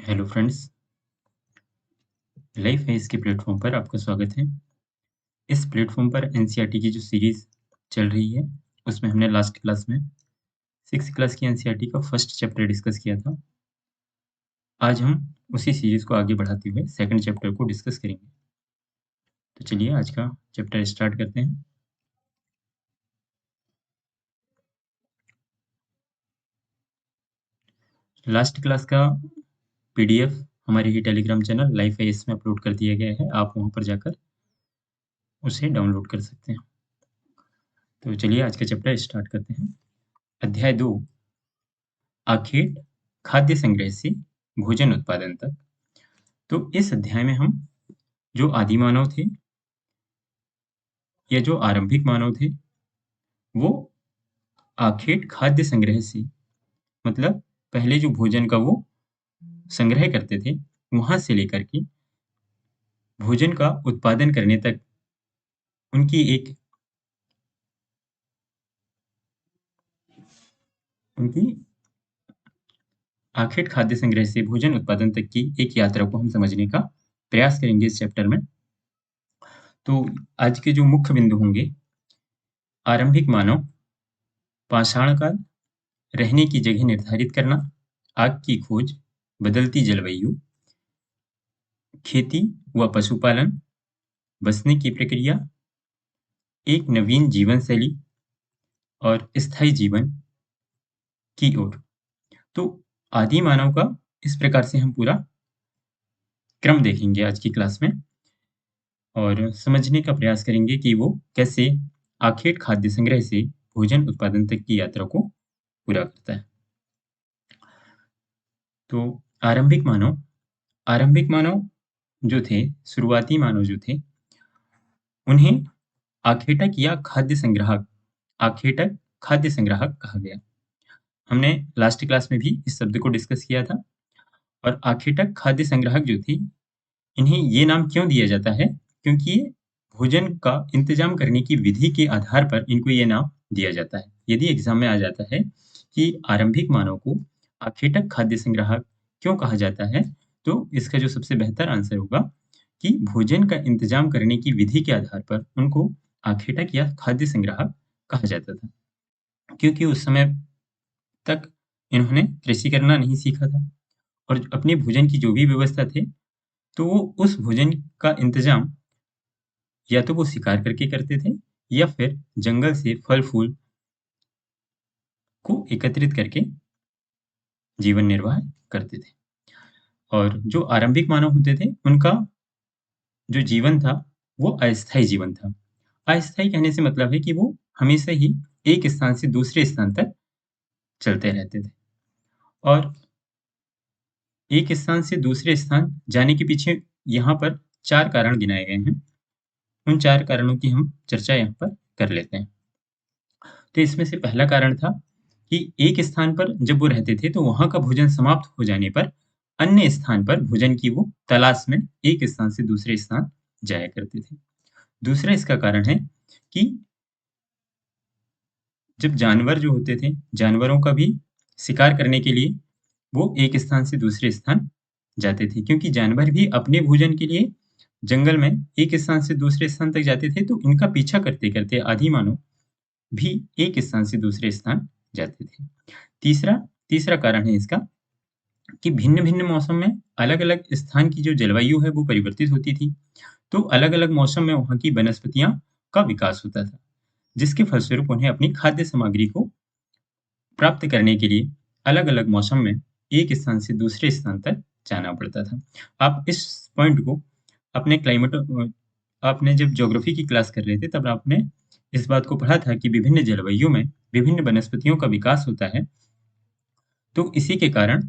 Hello friends, life है इसके platform पर आपका स्वागत है। इस प्लेटफॉर्म पर एनसीईआरटी की जो सीरीज चल रही है, उसमें हमने लास्ट क्लास में 6th क्लास की एनसीईआरटी का फर्स्ट चैप्टर डिस्कस किया था। आज हम उसी सीरीज को आगे बढ़ाते हुए सेकंड चैप्टर को डिस्कस करेंगे। तो चलिए आज का चैप्टर स्टार्ट करते हैं। लास्ट क्लास का पीडीएफ हमारे ही टेलीग्राम चैनल लाइफ है इसमें अपलोड कर दिया गया है। आप वहां पर जाकर उसे डाउनलोड कर सकते हैं। तो चलिए आज का चैप्टर स्टार्ट करते हैं। अध्याय 2, आखेट खाद्य संग्रह से भोजन उत्पादन तक। तो इस अध्याय में हम जो आदि मानव थे या जो आरंभिक मानव थे, वो आखेट खाद्य संग्रह से, मतलब पहले जो भोजन का वो संग्रह करते थे, वहां से लेकर के भोजन का उत्पादन करने तक उनकी उनकी आखेट खाद्य संग्रह से भोजन उत्पादन तक की एक यात्रा को हम समझने का प्रयास करेंगे इस चैप्टर में। तो आज के जो मुख्य बिंदु होंगे, आरंभिक मानव, पाषाण काल, रहने की जगह निर्धारित करना, आग की खोज, बदलती जलवायु, खेती व पशुपालन, बसने की प्रक्रिया, एक नवीन जीवन शैली और स्थायी जीवन की ओर। तो आदि मानव का इस प्रकार से हम पूरा क्रम देखेंगे आज की क्लास में और समझने का प्रयास करेंगे कि वो कैसे आखेट खाद्य संग्रह से भोजन उत्पादन तक की यात्रा को पूरा करता है। तो आरंभिक मानव जो थे, शुरुआती मानव जो थे, उन्हें आखेटक खाद्य संग्राहक कहा गया। हमने लास्ट क्लास में भी इस शब्द को डिस्कस किया था। और आखेटक खाद्य संग्राहक जो थे, इन्हें ये नाम क्यों दिया जाता है? क्योंकि ये भोजन का इंतजाम करने की विधि के आधार पर इनको ये नाम दिया जाता है। यदि एग्जाम में आ जाता है कि आरंभिक मानव को आखेटक खाद्य संग्राहक क्यों कहा जाता है, तो इसका जो सबसे बेहतर आंसर होगा कि भोजन का इंतजाम करने की विधि के आधार पर उनको आखेटक या खाद्य संग्राहक कहा जाता था, क्योंकि उस समय तक इन्होंने कृषि करना नहीं सीखा था और अपने भोजन की जो भी व्यवस्था थी, तो वो उस भोजन का इंतजाम या तो वो शिकार करके करते थे या फिर जंगल से फल फूल को एकत्रित करके जीवन निर्वाह करते थे। और जो आरंभिक मानव होते थे, उनका जो जीवन था वो अस्थायी जीवन था। अस्थायी कहने से मतलब है कि वो हमेशा ही एक स्थान से दूसरे स्थान तक चलते रहते थे और एक स्थान से दूसरे स्थान जाने के पीछे यहाँ पर 4 कारण गिनाए गए हैं। उन 4 कारणों की हम चर्चा यहाँ पर कर लेते हैं। तो इसमें से पहला कारण था कि एक स्थान पर जब वो रहते थे, तो वहाँ का भोजन समाप्त हो जाने पर अन्य स्थान पर भोजन की वो तलाश में एक स्थान से दूसरे स्थान जाया करते थे। दूसरा इसका कारण है कि जब जानवर जो होते थे, जानवरों का भी शिकार करने के लिए वो एक स्थान से दूसरे स्थान जाते थे, क्योंकि जानवर भी अपने भोजन के लिए जंगल में एक स्थान से दूसरे स्थान तक जाते थे। तो इनका पीछा करते-करते आदि मानव भी एक स्थान से दूसरे स्थान जाते थे। तीसरा तीसरा कारण है इसका कि भिन्न-भिन्न मौसम में अलग-अलग स्थान की जो जलवायु है वो परिवर्तित होती थी। तो अलग-अलग मौसम में वहाँ की वनस्पतियाँ का विकास होता था, जिसके फलस्वरूप उन्हें अपनी खाद्य सामग्री को प्राप्त करने के लिए अलग-अलग मौसम में एक स्थान से दूसरे स्थान तक जाना पड़ता था। आप इस पॉइंट को अपने आपने जब ज्योग्राफी की क्लास कर रहे थे, तब आपने इस बात को पढ़ा था कि विभिन्न जलवायु में विभिन्न वनस्पतियों का विकास होता है। तो इसी के कारण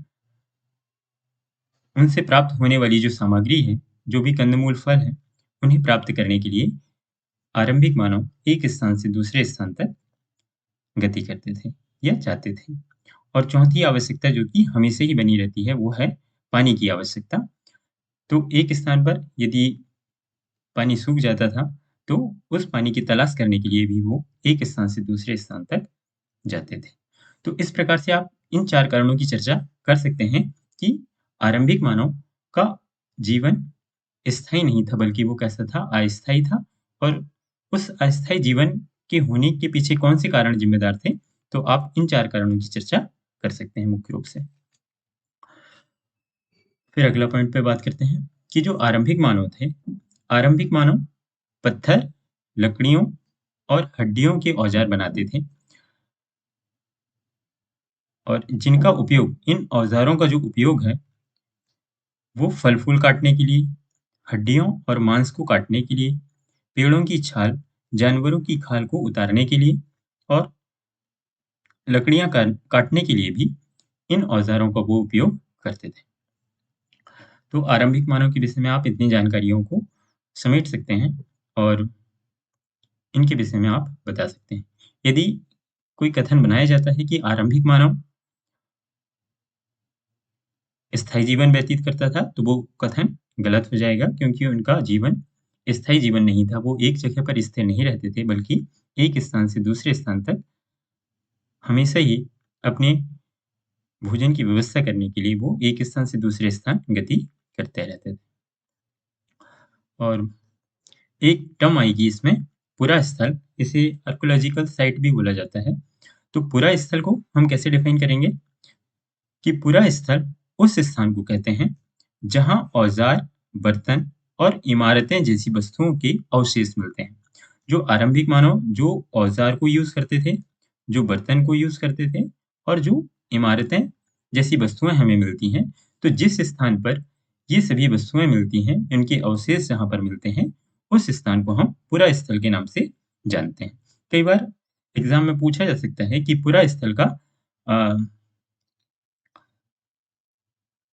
उनसे प्राप्त होने वाली जो सामग्री है, जो भी कंदमूल फल हैं, उन्हें प्राप्त करने के लिए आरंभिक मानव एक स्थान से दूसरे स्थान तक गति करते थे या जाते थे। और चौथी आवश्यकता जो कि हमेशा ही बनी रहती है, वो है पानी की आवश्यकता। तो एक स्थान पर यदि पानी सूख जाता था, तो उस पानी की तलाश करने के लिए भी वो एक स्थान से दूसरे स्थान तक जाते थे। तो इस प्रकार से आप इन 4 कारणों की चर्चा कर सकते हैं कि आरंभिक मानव का जीवन स्थायी नहीं था, बल्कि वो कैसा था, अस्थायी था। और उस अस्थायी जीवन के होने के पीछे कौन से कारण जिम्मेदार थे? तो आप इन 4 कारणों की चर्चा कर सकते हैं मुख्य रूप से। फिर अगला पॉइंट पे बात करते हैं कि जो आरंभिक मानव थे, आरंभिक मानव पत्थर, लकड़ियों और हड्डियों के औजार बनाते थे, और जिनका उपयोग, इन औजारों का जो उपयोग है, वो फल-फूल काटने के लिए, हड्डियों और मांस को काटने के लिए, पेड़ों की छाल, जानवरों की खाल को उतारने के लिए और लकड़ियाँ काटने के लिए भी इन औजारों का वो उपयोग करते थे। तो आरंभिक मानव के विषय में आप इतनी जानकारियों को समेट सकते हैं और इनके विषय में आप बता सकते हैं। यदि कोई कथन बनाया जाता है कि आरंभिक मानव स्थायी जीवन व्यतीत करता था, तो वो कथन गलत हो जाएगा, क्योंकि उनका जीवन स्थायी जीवन नहीं था। वो एक जगह पर स्थिर नहीं रहते थे, बल्कि एक स्थान से दूसरे स्थान तक हमेशा ही अपने भोजन की व्यवस्था करने के लिए वो एक स्थान से दूसरे स्थान गति करते रहते थे। और एक टर्म आएगी इसमें, पुरा स्थल, इसे आर्कियोलॉजिकल साइट भी बोला जाता है। तो पुरा स्थल को हम कैसे डिफाइन करेंगे कि पुरा स्थल उस स्थान को कहते हैं जहां औजार, बर्तन और इमारतें जैसी वस्तुओं के अवशेष मिलते हैं। जो आरंभिक मानव जो औजार को यूज करते थे, जो बर्तन को यूज करते थे और जो इमारतें जैसी वस्तुएं हमें मिलती हैं, तो जिस स्थान पर ये सभी वस्तुएं मिलती हैं, इनके अवशेष जहां पर मिलते हैं, उस स्थान को हम पुरा स्थल के नाम से जानते हैं। कई बार एग्जाम में पूछा जा सकता है कि पुरा स्थल का अ,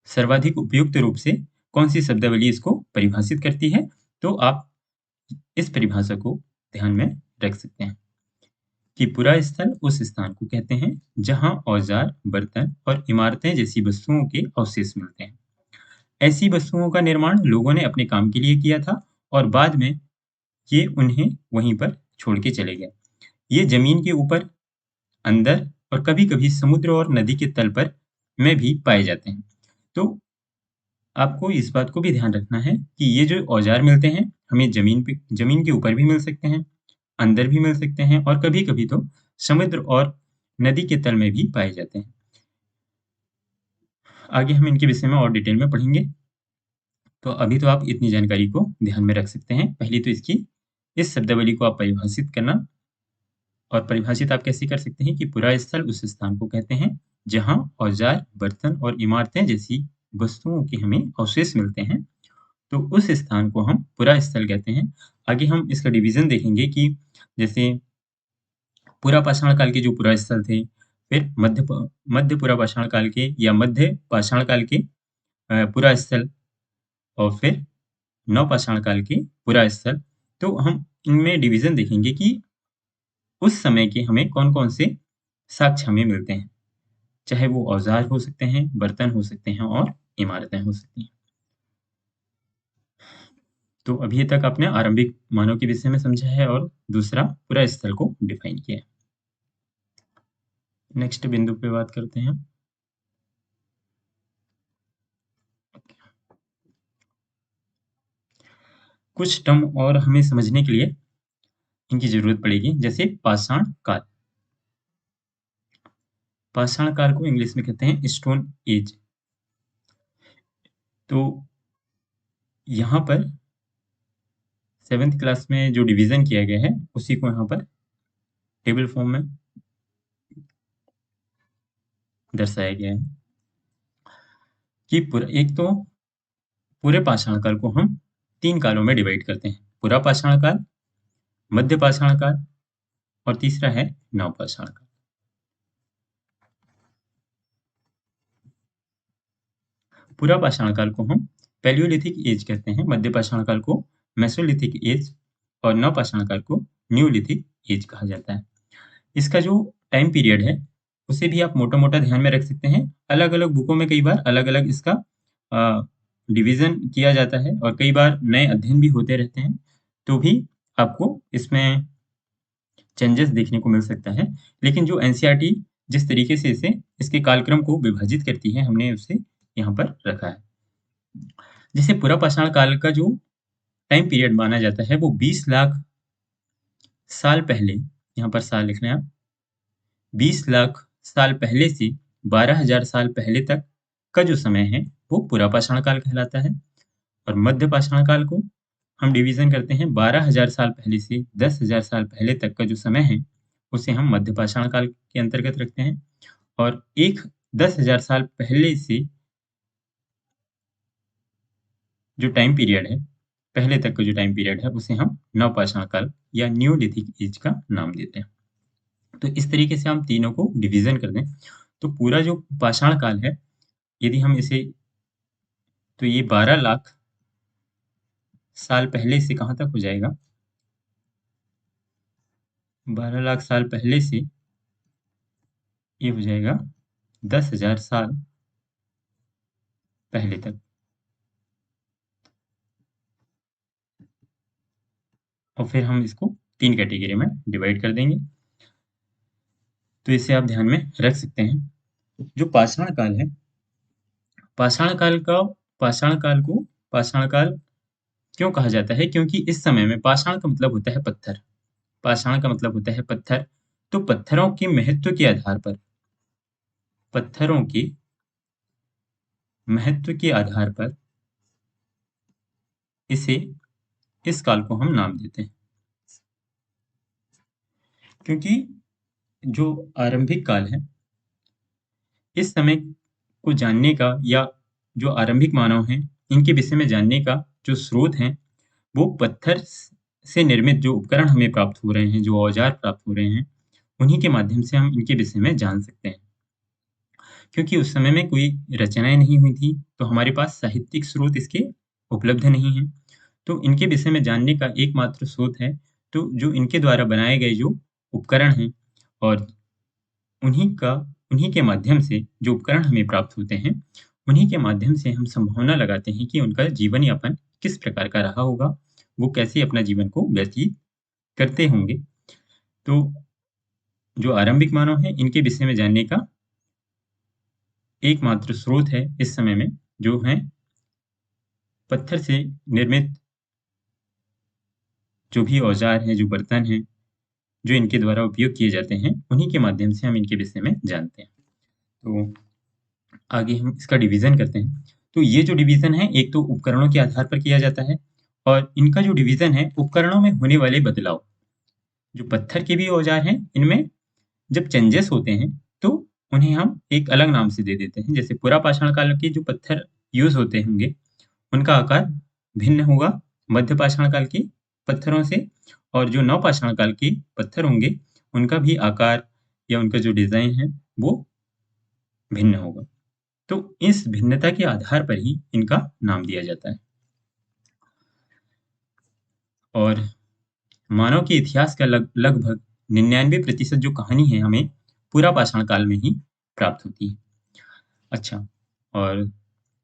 सर्वाधिक उपयुक्त रूप से कौन-सी शब्दावली इसको परिभाषित करती है? तो आप इस परिभाषा को ध्यान में रख सकते हैं कि पुरा स्थल उस स्थान को कहते हैं जहां औजार, बर्तन और इमारतें जैसी वस्तुओं के अवशेष मिलते हैं। ऐसी वस्तुओं का निर्माण लोगों ने अपने काम के लिए किया था और बाद में ये उन्हें वहीं पर छोड़ के चले गए। ये जमीन के ऊपर, अंदर और कभी-कभी समुद्र और नदी के तल पर में भी पाए जाते हैं। तो आपको इस बात को भी ध्यान रखना है कि ये जो औजार मिलते हैं, हमें ज़मीन के ऊपर भी मिल सकते हैं, अंदर भी मिल सकते हैं और कभी-कभी तो समुद्र और नदी के तल में भी पाए जाते हैं। आगे हम इनके विषय में और डिटेल में पढ़ेंगे। तो अभी तो आप इतनी जानकारी को ध्यान में रख सकते हैं। पहली तो इसकी इस शब्दावली को आप परिभाषित करना, और परिभाषित आप कैसे कर सकते हैं कि पुरा स्थल उस स्थान को कहते हैं जहाँ औजार, बर्तन और इमारतें जैसी वस्तुओं के हमें अवशेष मिलते हैं। तो उस स्थान को हम पुरा स्थल कहते हैं। आगे हम इसका डिवीज़न देखेंगे कि जैसे पुरा पाषाण काल के जो पुरा स्थल थे, फिर मध्य पुरा पाषाण काल के या मध्य पाषाण काल के पुरा स्थल, और फिर नवपाषाण काल के पुरा स्थल। तो हम इनमें डिवीज़न देखेंगे कि उस समय के हमें कौन-कौन से साक्ष्य हमें मिलते हैं। चाहे वो औज़ार हो सकते हैं, बर्तन हो सकते हैं और इमारतें हो सकती हैं। तो अभी तक आपने आरंभिक मानव के विषय में समझा है और दूसरा पूरा स्थल को डिफाइन किया है। नेक्स्ट बिंदु पे बात करते हैं। कुछ टर्म और हमें समझने के लिए इनकी ज़रूरत पड़ेगी, जैसे पाषाण काल। पाषाण काल को इंग्लिश में कहते हैं स्टोन एज। तो यहाँ पर 7th क्लास में जो डिवीज़न किया गया है, उसी को यहाँ पर टेबल फॉर्म में दर्शाया गया है कि एक तो पूरे पाषाण काल को हम 3 कालों में डिवाइड करते हैं। पुरा पाषाण काल, मध्य पाषाण काल और तीसरा है नवपाषाण काल। पूरा पाषाण काल को हम पैलियोलिथिक एज कहते हैं, मध्य पाषाण काल को मेसोलिथिक एज और नवपाषाण काल को न्यूलिथिक एज कहा जाता है। इसका जो टाइम पीरियड है, उसे भी आप मोटा-मोटा ध्यान में रख सकते हैं। अलग-अलग बुकों में कई बार अलग-अलग इसका डिवीज़न किया जाता है और कई बार नए अध्ययन भी होते रहते हैं, तो भी आपको इसमें चेंजेस देखने को मिल सकता है। लेकिन जो एनसीईआरटी जिस तरीके से इसके कालक्रम को विभाजित करती है, हमने उसे यहाँ पर रखा है। जैसे पुरा पाषाण काल का जो टाइम पीरियड माना जाता है वो 20 लाख साल पहले, यहाँ पर साल लिख रहे हैं आप, 20 लाख साल पहले से 12,000 साल पहले तक का जो समय है वो पुरा पाषाण काल कहलाता है। और मध्य पाषाण काल को हम डिवीजन करते हैं 12,000 साल पहले से 10,000 साल पहले तक का जो समय है उसे हम मध्य पाषाण काल के अंतर्गत रखते हैं। और एक 10,000 साल पहले से जो टाइम पीरियड है, पहले तक का जो टाइम पीरियड है उसे हम नवपाषाण काल या न्यूलिथिक एज का नाम देते हैं। तो इस तरीके से हम तीनों को डिवीजन कर दें तो पूरा जो पाषाण काल है, यदि हम इसे, तो ये 12 लाख साल पहले से कहाँ तक हो जाएगा, 12 लाख साल पहले से ये हो जाएगा 10,000 साल पहले तक। और फिर हम इसको 3 कैटेगरी में डिवाइड कर देंगे। तो इसे आप ध्यान में रख सकते हैं। जो पाषाण काल है, पाषाण काल का पाषाण काल को पाषाण काल क्यों कहा जाता है? क्योंकि इस समय में पाषाण का मतलब होता है पत्थर। पाषाण का मतलब होता है पत्थर। तो पत्थरों के महत्व के आधार पर, पत्थरों के महत्व के आधार पर इसे, इस काल को हम नाम देते हैं। क्योंकि जो आरंभिक काल है, इस समय को जानने का या जो आरंभिक मानव हैं, इनके विषय में जानने का जो स्रोत है, वो पत्थर से निर्मित जो उपकरण हमें प्राप्त हो रहे हैं, जो औजार प्राप्त हो रहे हैं, उन्हीं के माध्यम से हम इनके विषय में जान सकते हैं। क्योंकि उस समय में कोई रचनाएँ नहीं हुई थी, तो हमारे पास साहित्यिक स्रोत इसके उपलब्ध नहीं हैं। तो इनके विषय में जानने का एकमात्र स्रोत है, तो जो इनके द्वारा बनाए गए जो उपकरण हैं और उन्हीं के माध्यम से जो उपकरण हमें प्राप्त होते हैं, उन्हीं के माध्यम से हम संभावना लगाते हैं कि उनका जीवन यापन किस प्रकार का रहा होगा, वो कैसे अपना जीवन को व्यतीत करते होंगे। तो जो आरंभिक मानव हैं, इनके विषय में जानने का एकमात्र स्रोत है इस समय में, जो हैं पत्थर से निर्मित जो भी औजार हैं, जो बर्तन हैं, जो इनके द्वारा उपयोग किए जाते हैं, उन्हीं के माध्यम से हम इनके विषय में जानते हैं। तो आगे हम इसका डिवीज़न करते हैं। तो ये जो डिवीज़न है, एक तो उपकरणों के आधार पर किया जाता है और इनका जो डिवीज़न है, उपकरणों में होने वाले बदलाव। जो पत्थर के भी औजार हैं, इनमें जब चेंजेस होते हैं, तो उन्हें हम एक अलग नाम से दे देते हैं। जैसे पुरापाषाण काल के जो पत्थर यूज़ होते होंगे, उनका आकार भिन्न होगा मध्य पाषाण काल के पत्थरों से, और जो नवपाषाण काल के पत्थर होंगे, उनका भी आकार या उनका जो डिज़ाइन है, वो भिन्न होगा। तो इस भिन्नता के आधार पर ही इनका नाम दिया जाता है। और मानव के इतिहास का लगभग 99% जो कहानी है हमें पूरा पाषाण काल में ही प्राप्त होती है। अच्छा, और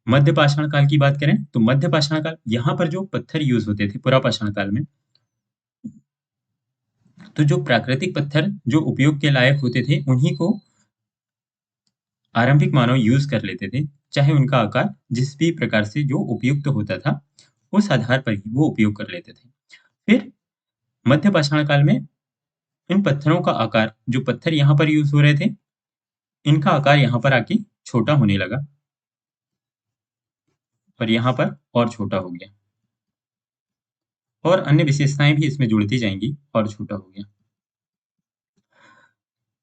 मध्य पाषाण काल की बात करें तो मध्य पाषाण काल, यहाँ पर जो पत्थर यूज़ होते थे पुरा पाषाण काल में, तो जो प्राकृतिक पत्थर जो उपयोग के लायक होते थे, उन्हीं को आरंभिक मानव यूज़ कर लेते थे, चाहे उनका आकार जिस भी प्रकार से जो उपयुक्त होता था, उस आधार पर ही वो उपयोग कर लेते थे। फिर मध्य पाषाण काल में इन पत्थरों का आकार, जो पत्थर यहाँ पर यूज़ हो रहे थे, इनका आकार यहाँ पर आके छोटा होने लगा और यहाँ पर और छोटा हो गया। और अन्य विशेषताएँ भी इसमें जुड़ती जाएँगी और छोटा हो गया।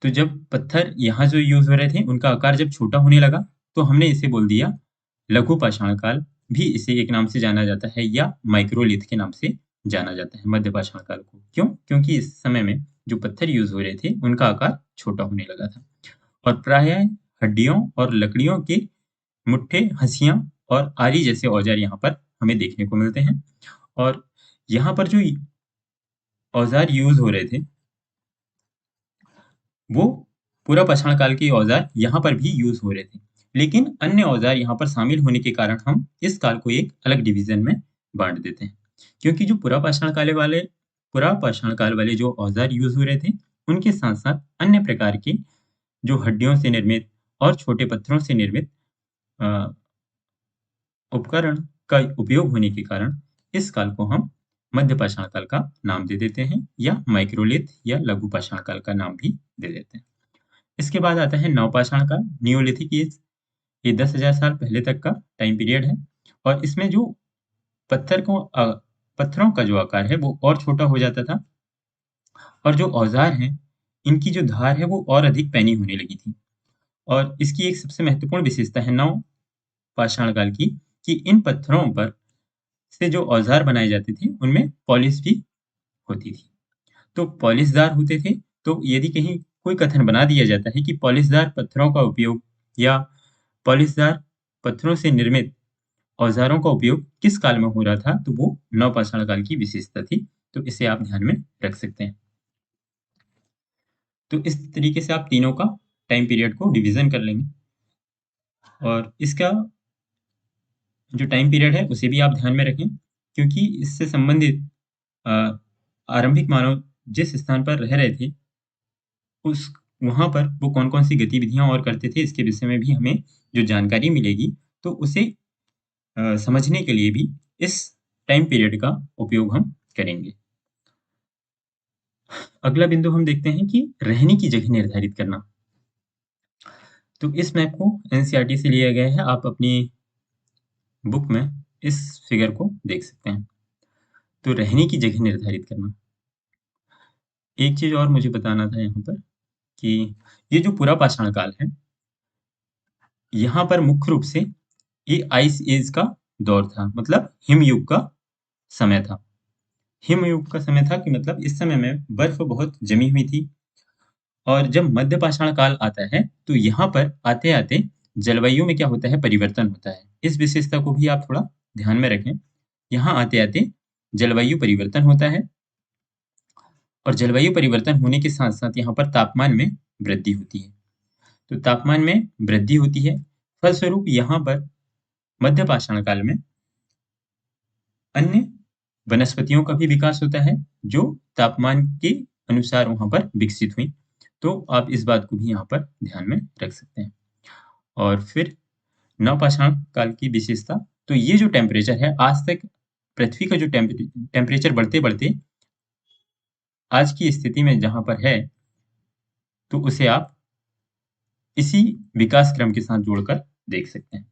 तो जब पत्थर यहाँ जो यूज़ हो रहे थे, उनका आकार जब छोटा होने लगा, तो हमने इसे बोल दिया लघु पाषाण काल, भी इसे एक नाम से जाना जाता है, या माइक्रोलिथ के नाम से जाना जाता है मध्य पाषाण काल को। क्यों? क्योंकि इस समय में जो पत्थर यूज़ हो रहे थे, उनका आकार छोटा होने लगा था और प्रायः हड्डियों और लकड़ियों के मुट्ठे, हँसिया और आरी जैसे औजार यहाँ पर हमें देखने को मिलते हैं। और यहाँ पर जो औजार यूज़ हो रहे थे, वो पूरा पाषाण काल के औजार यहाँ पर भी यूज़ हो रहे थे। लेकिन अन्य औजार यहाँ पर शामिल होने के कारण हम इस काल को एक अलग डिवीज़न में बाँट देते हैं। क्योंकि जो पुरा पाषाण काल वाले जो औजार यूज़ हो रहे थे, उनके साथ-साथ अन्य प्रकार के जो हड्डियों से निर्मित और छोटे पत्थरों से निर्मित उपकरण का उपयोग होने के कारण इस काल को हम मध्य पाषाण काल का नाम दे देते हैं या माइक्रोलिथ या लघु पाषाण काल का नाम भी दे देते हैं। इसके बाद आता है नवपाषाण काल, नियोलिथिक एज। ये 10,000 साल पहले तक का टाइम पीरियड है और इसमें जो पत्थर को पत्थरों का जो आकार है वो और छोटा हो जाता था और जो औजार हैं इनकी जो धार है वो और अधिक पैनी होने लगी थी। और इसकी एक सबसे महत्वपूर्ण विशेषता है नव पाषाण काल की कि इन पत्थरों पर से जो औजार बनाए जाते थे उनमें पॉलिश भी होती थी। तो पॉलिशदार होते थे। तो यदि कहीं कोई कथन बना दिया जाता है कि पॉलिशदार पत्थरों का उपयोग या पॉलिशदार पत्थरों से निर्मित औजारों का उपयोग किस काल में हो रहा था, तो वो नवपाषाण काल की विशेषता थी। तो इसे आप ध्यान में रख सकते हैं। तो इस तरीके से आप तीनों का टाइम पीरियड को डिवीजन कर लेंगे और इसका जो टाइम पीरियड है उसे भी आप ध्यान में रखें क्योंकि इससे संबंधित अ, आरंभिक मानव जिस स्थान पर रह रहे थे उस वहाँ पर वो कौन-कौन सी गतिविधियाँ और करते थे इसके विषय में भी हमें जो जानकारी मिलेगी तो उसे समझने के लिए भी इस टाइम पीरियड का उपयोग हम करेंगे। अगला बिंदु हम देखते हैं कि रहने की जगह निर्धारित करना। तो इस मैप को एनसीईआरटी से लिया गया है। आप अपनी बुक में इस फिगर को देख सकते हैं। तो रहने की जगह निर्धारित करना। एक चीज़ और मुझे बताना था यहाँ पर कि ये जो पूरा पाषाण काल है, यहाँ पर मुख्य रूप से ये आइस एज का दौर था, मतलब हिम युग का समय था। हिम युग का समय था कि मतलब इस समय में बर्फ बहुत जमी हुई थी और जब मध्य पाषाण काल आता है, तो यहाँ पर आते-आते जलवायु में क्या होता है, परिवर्तन होता है। इस विशेषता को भी आप थोड़ा ध्यान में रखें। यहाँ आते-आते जलवायु परिवर्तन होता है और जलवायु परिवर्तन होने के साथ-साथ यहाँ पर तापमान में वृद्धि होती है। तो तापमान में वृद्धि होती है, फलस्वरूप यहाँ पर मध्य पाषाण काल में अन्य वनस्पतियों का भी विकास होता है, जो तापमान के अनुसार वहाँ पर विकसित हुई। तो आप इस बात को भी यहाँ पर ध्यान में रख सकते हैं। और फिर नवपाषाण काल की विशेषता, तो ये जो टेम्परेचर है, आज तक पृथ्वी का जो टेम्परेचर बढ़ते-बढ़ते आज की स्थिति में जहाँ पर है, तो उसे आप इसी विकास क्रम के साथ जोड़कर देख सकते हैं।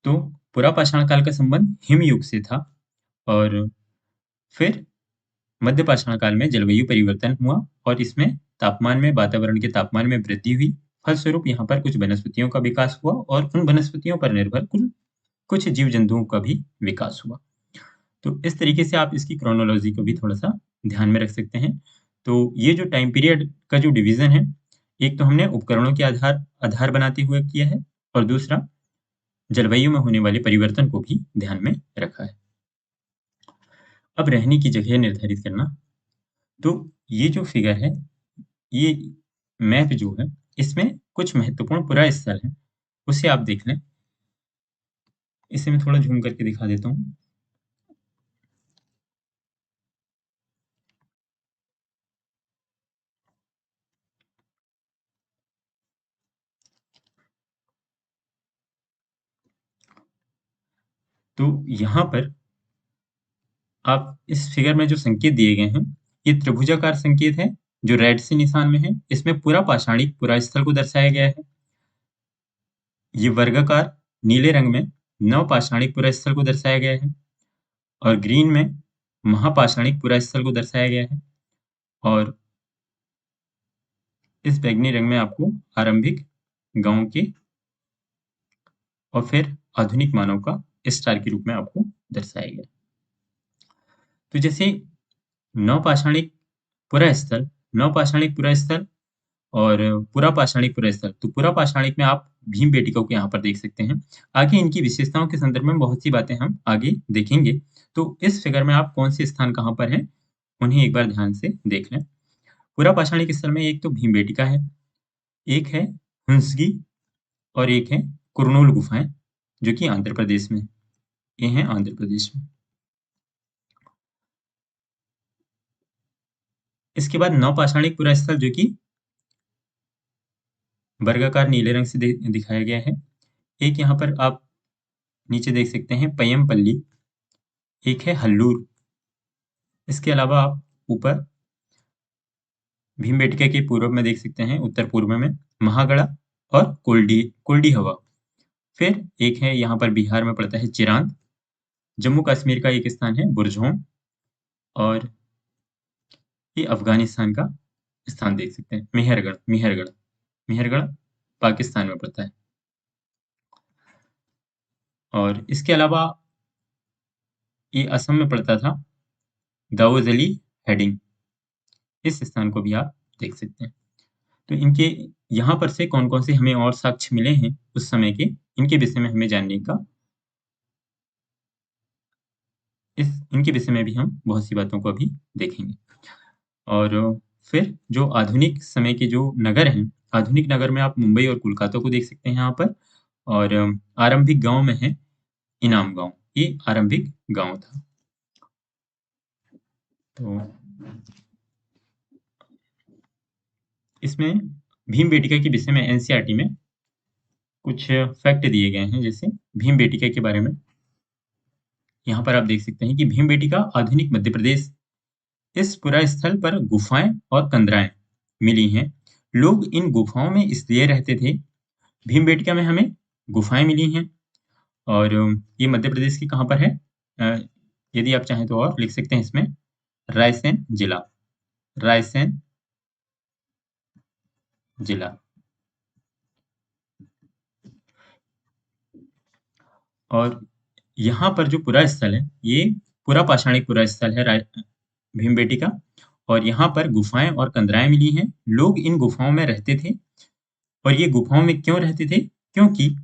तो पुरापाषाण काल का संबंध हिम युग से था और फिर मध्य पाषाण काल में जलवायु परिवर्तन हुआ और इसमें तापमान में वातावरण के तापमान में वृद्धि हुई। फलस्वरूप यहाँ पर कुछ वनस्पतियों का विकास हुआ और उन वनस्पतियों पर निर्भर कुल कुछ जीव जंतुओं का भी विकास हुआ। तो इस तरीके से आप इसकी क्रोनोलॉजी को भी थोड़ा-सा ध्यान में रख सकते हैं। तो ये जो टाइम पीरियड का जो डिवीज़न है, एक तो हमने उपकरणों के आधार आधार बनाते हुए किया है और दूसरा जलवायु में होने वाले परिवर्तन को भी ध्यान में रखा है। अब रहने की जगह निर्धारित करना, तो ये जो फिगर है, ये मैप जो है, इसमें कुछ महत्वपूर्ण पुरा स्थल हैं, उसे आप देख लें। इसे मैं थोड़ा ज़ूम करके दिखा देता हूँ। तो यहाँ पर आप इस फिगर में जो संकेत दिए गए हैं, ये त्रिभुजाकार संकेत है, जो रेड से निशान में है। इसमें पूरा पाषाणिक पुरा स्थल को दर्शाया गया है। ये वर्गाकार नीले रंग में नवपाषाणिक पुरा स्थल को दर्शाया गया है और ग्रीन में महापाषाणिक पुरा स्थल को दर्शाया गया है और इस बैंगनी रंग में आपको आरंभिक गाँव के और फिर आधुनिक मानव का स्टार के रूप में आपको दर्शाया गया। तो जैसे नवपाषाणिक पुरास्थल, नवपाषाणिक पुरास्थल और पुरापाषाणिक पुरास्थल। तो पुरापाषाणिक में आप भीमबेटका को यहाँ पर देख सकते हैं। आगे इनकी विशेषताओं के संदर्भ में बहुत सी बातें हम आगे देखेंगे। तो इस फिगर में आप कौन से स्थान कहाँ पर हैं, उन्हें एक बार ध्यान से देख लें। पुरापाषाणिक स्थल में एक तो भीमबेटका है, एक है हुंसगी और एक है कुरनूल गुफाएँ, जो कि आंध्र प्रदेश में है। ये हैं आंध्र प्रदेश में। इसके बाद नवपाषाणिक पुरास्थल जो कि वर्गाकार नीले रंग से दिखाया गया है। एक यहाँ पर आप नीचे देख सकते हैं पय्यमपल्ली, एक है हल्लूर। इसके अलावा आप ऊपर भीमबेटका के पूर्व में देख सकते हैं, उत्तर पूर्व में महागढ़ा और कोल्डी हवा। फिर एक है यहाँ पर बिहार में पड़ता है चिरांद। जम्मू कश्मीर का एक स्थान है बुरजोम, और ये अफगानिस्तान का स्थान देख सकते हैं मेहरगढ़ पाकिस्तान में पड़ता है। और इसके अलावा ये असम में पड़ता था दाऊदअली हेडिंग। इस स्थान को भी आप देख सकते हैं। तो इनके यहाँ पर से कौन कौन से हमें और साक्ष्य मिले हैं उस समय के, इनके विषय में हमें जानने का, इनके विषय में भी हम बहुत सी बातों को अभी देखेंगे। और फिर जो आधुनिक समय के जो नगर हैं, आधुनिक नगर में आप मुंबई और कोलकाता को देख सकते हैं यहाँ पर। और आरंभिक गांव में है इनाम गांव, ये आरंभिक गांव था। तो इसमें भीमबेटका के विषय में एनसीईआरटी में कुछ फैक्ट दिए गए हैं, जैसे भीमबेटका के बारे में। यहाँ पर आप देख सकते हैं कि भीमबेटका आधुनिक मध्य प्रदेश, इस पुरा स्थल पर गुफाएं और कंदराएं मिली हैं। लोग इन गुफाओं में इसलिए रहते थे। भीमबेटका में हमें गुफाएं मिली हैं। और ये मध्य प्रदेश की कहाँ पर है? यदि आप चाहें तो और लिख सकते हैं इसमें, रायसेन जिला, रायसेन जिला। और यहाँ पर जो पुरा स्थल है, ये पुरा पाषाणिक पुरा स्थल है भीमबेटका। और यहाँ पर गुफाएं और कंदराएं मिली हैं। लोग इन गुफाओं में रहते थे। और ये गुफाओं में क्यों रहते थे? क्योंकि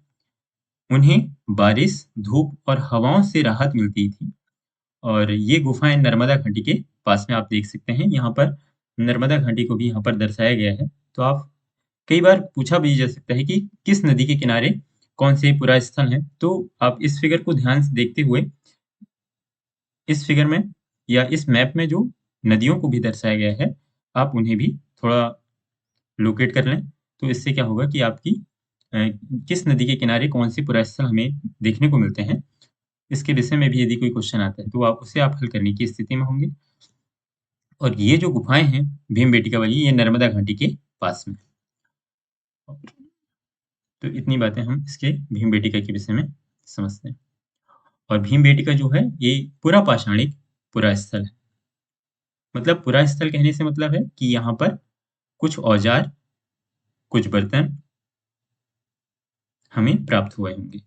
उन्हें बारिश, धूप और हवाओं से राहत मिलती थी। और ये गुफाएं नर्मदा घाटी के पास में आप देख सकते हैं। यहाँ पर नर्मदा घाटी को भी यहाँ पर दर्शाया गया है। तो आप कई बार पूछा भी जा सकता है कि किस नदी के किनारे कौन से पुरा स्थल है। तो आप इस फिगर को ध्यान से देखते हुए, इस फिगर में या इस मैप में जो नदियों को भी दर्शाया गया है, आप उन्हें भी थोड़ा लोकेट कर लें। तो इससे क्या होगा कि आपकी किस नदी के किनारे कौन से पुरा स्थल हमें देखने को मिलते हैं, इसके विषय में भी यदि कोई क्वेश्चन आता है तो आप उसे आप हल करने की स्थिति में होंगे। और ये जो गुफाएं हैं भीमबेटका वाली, ये नर्मदा घाटी के पास में। तो इतनी बातें हम इसके भीमबेटका के विषय में समझते हैं। और भीमबेटका जो है, ये पुरा पाषाणिक पुरा स्थल है। मतलब पुरा स्थल कहने से मतलब है कि यहाँ पर कुछ औजार, कुछ बर्तन हमें प्राप्त हुए होंगे।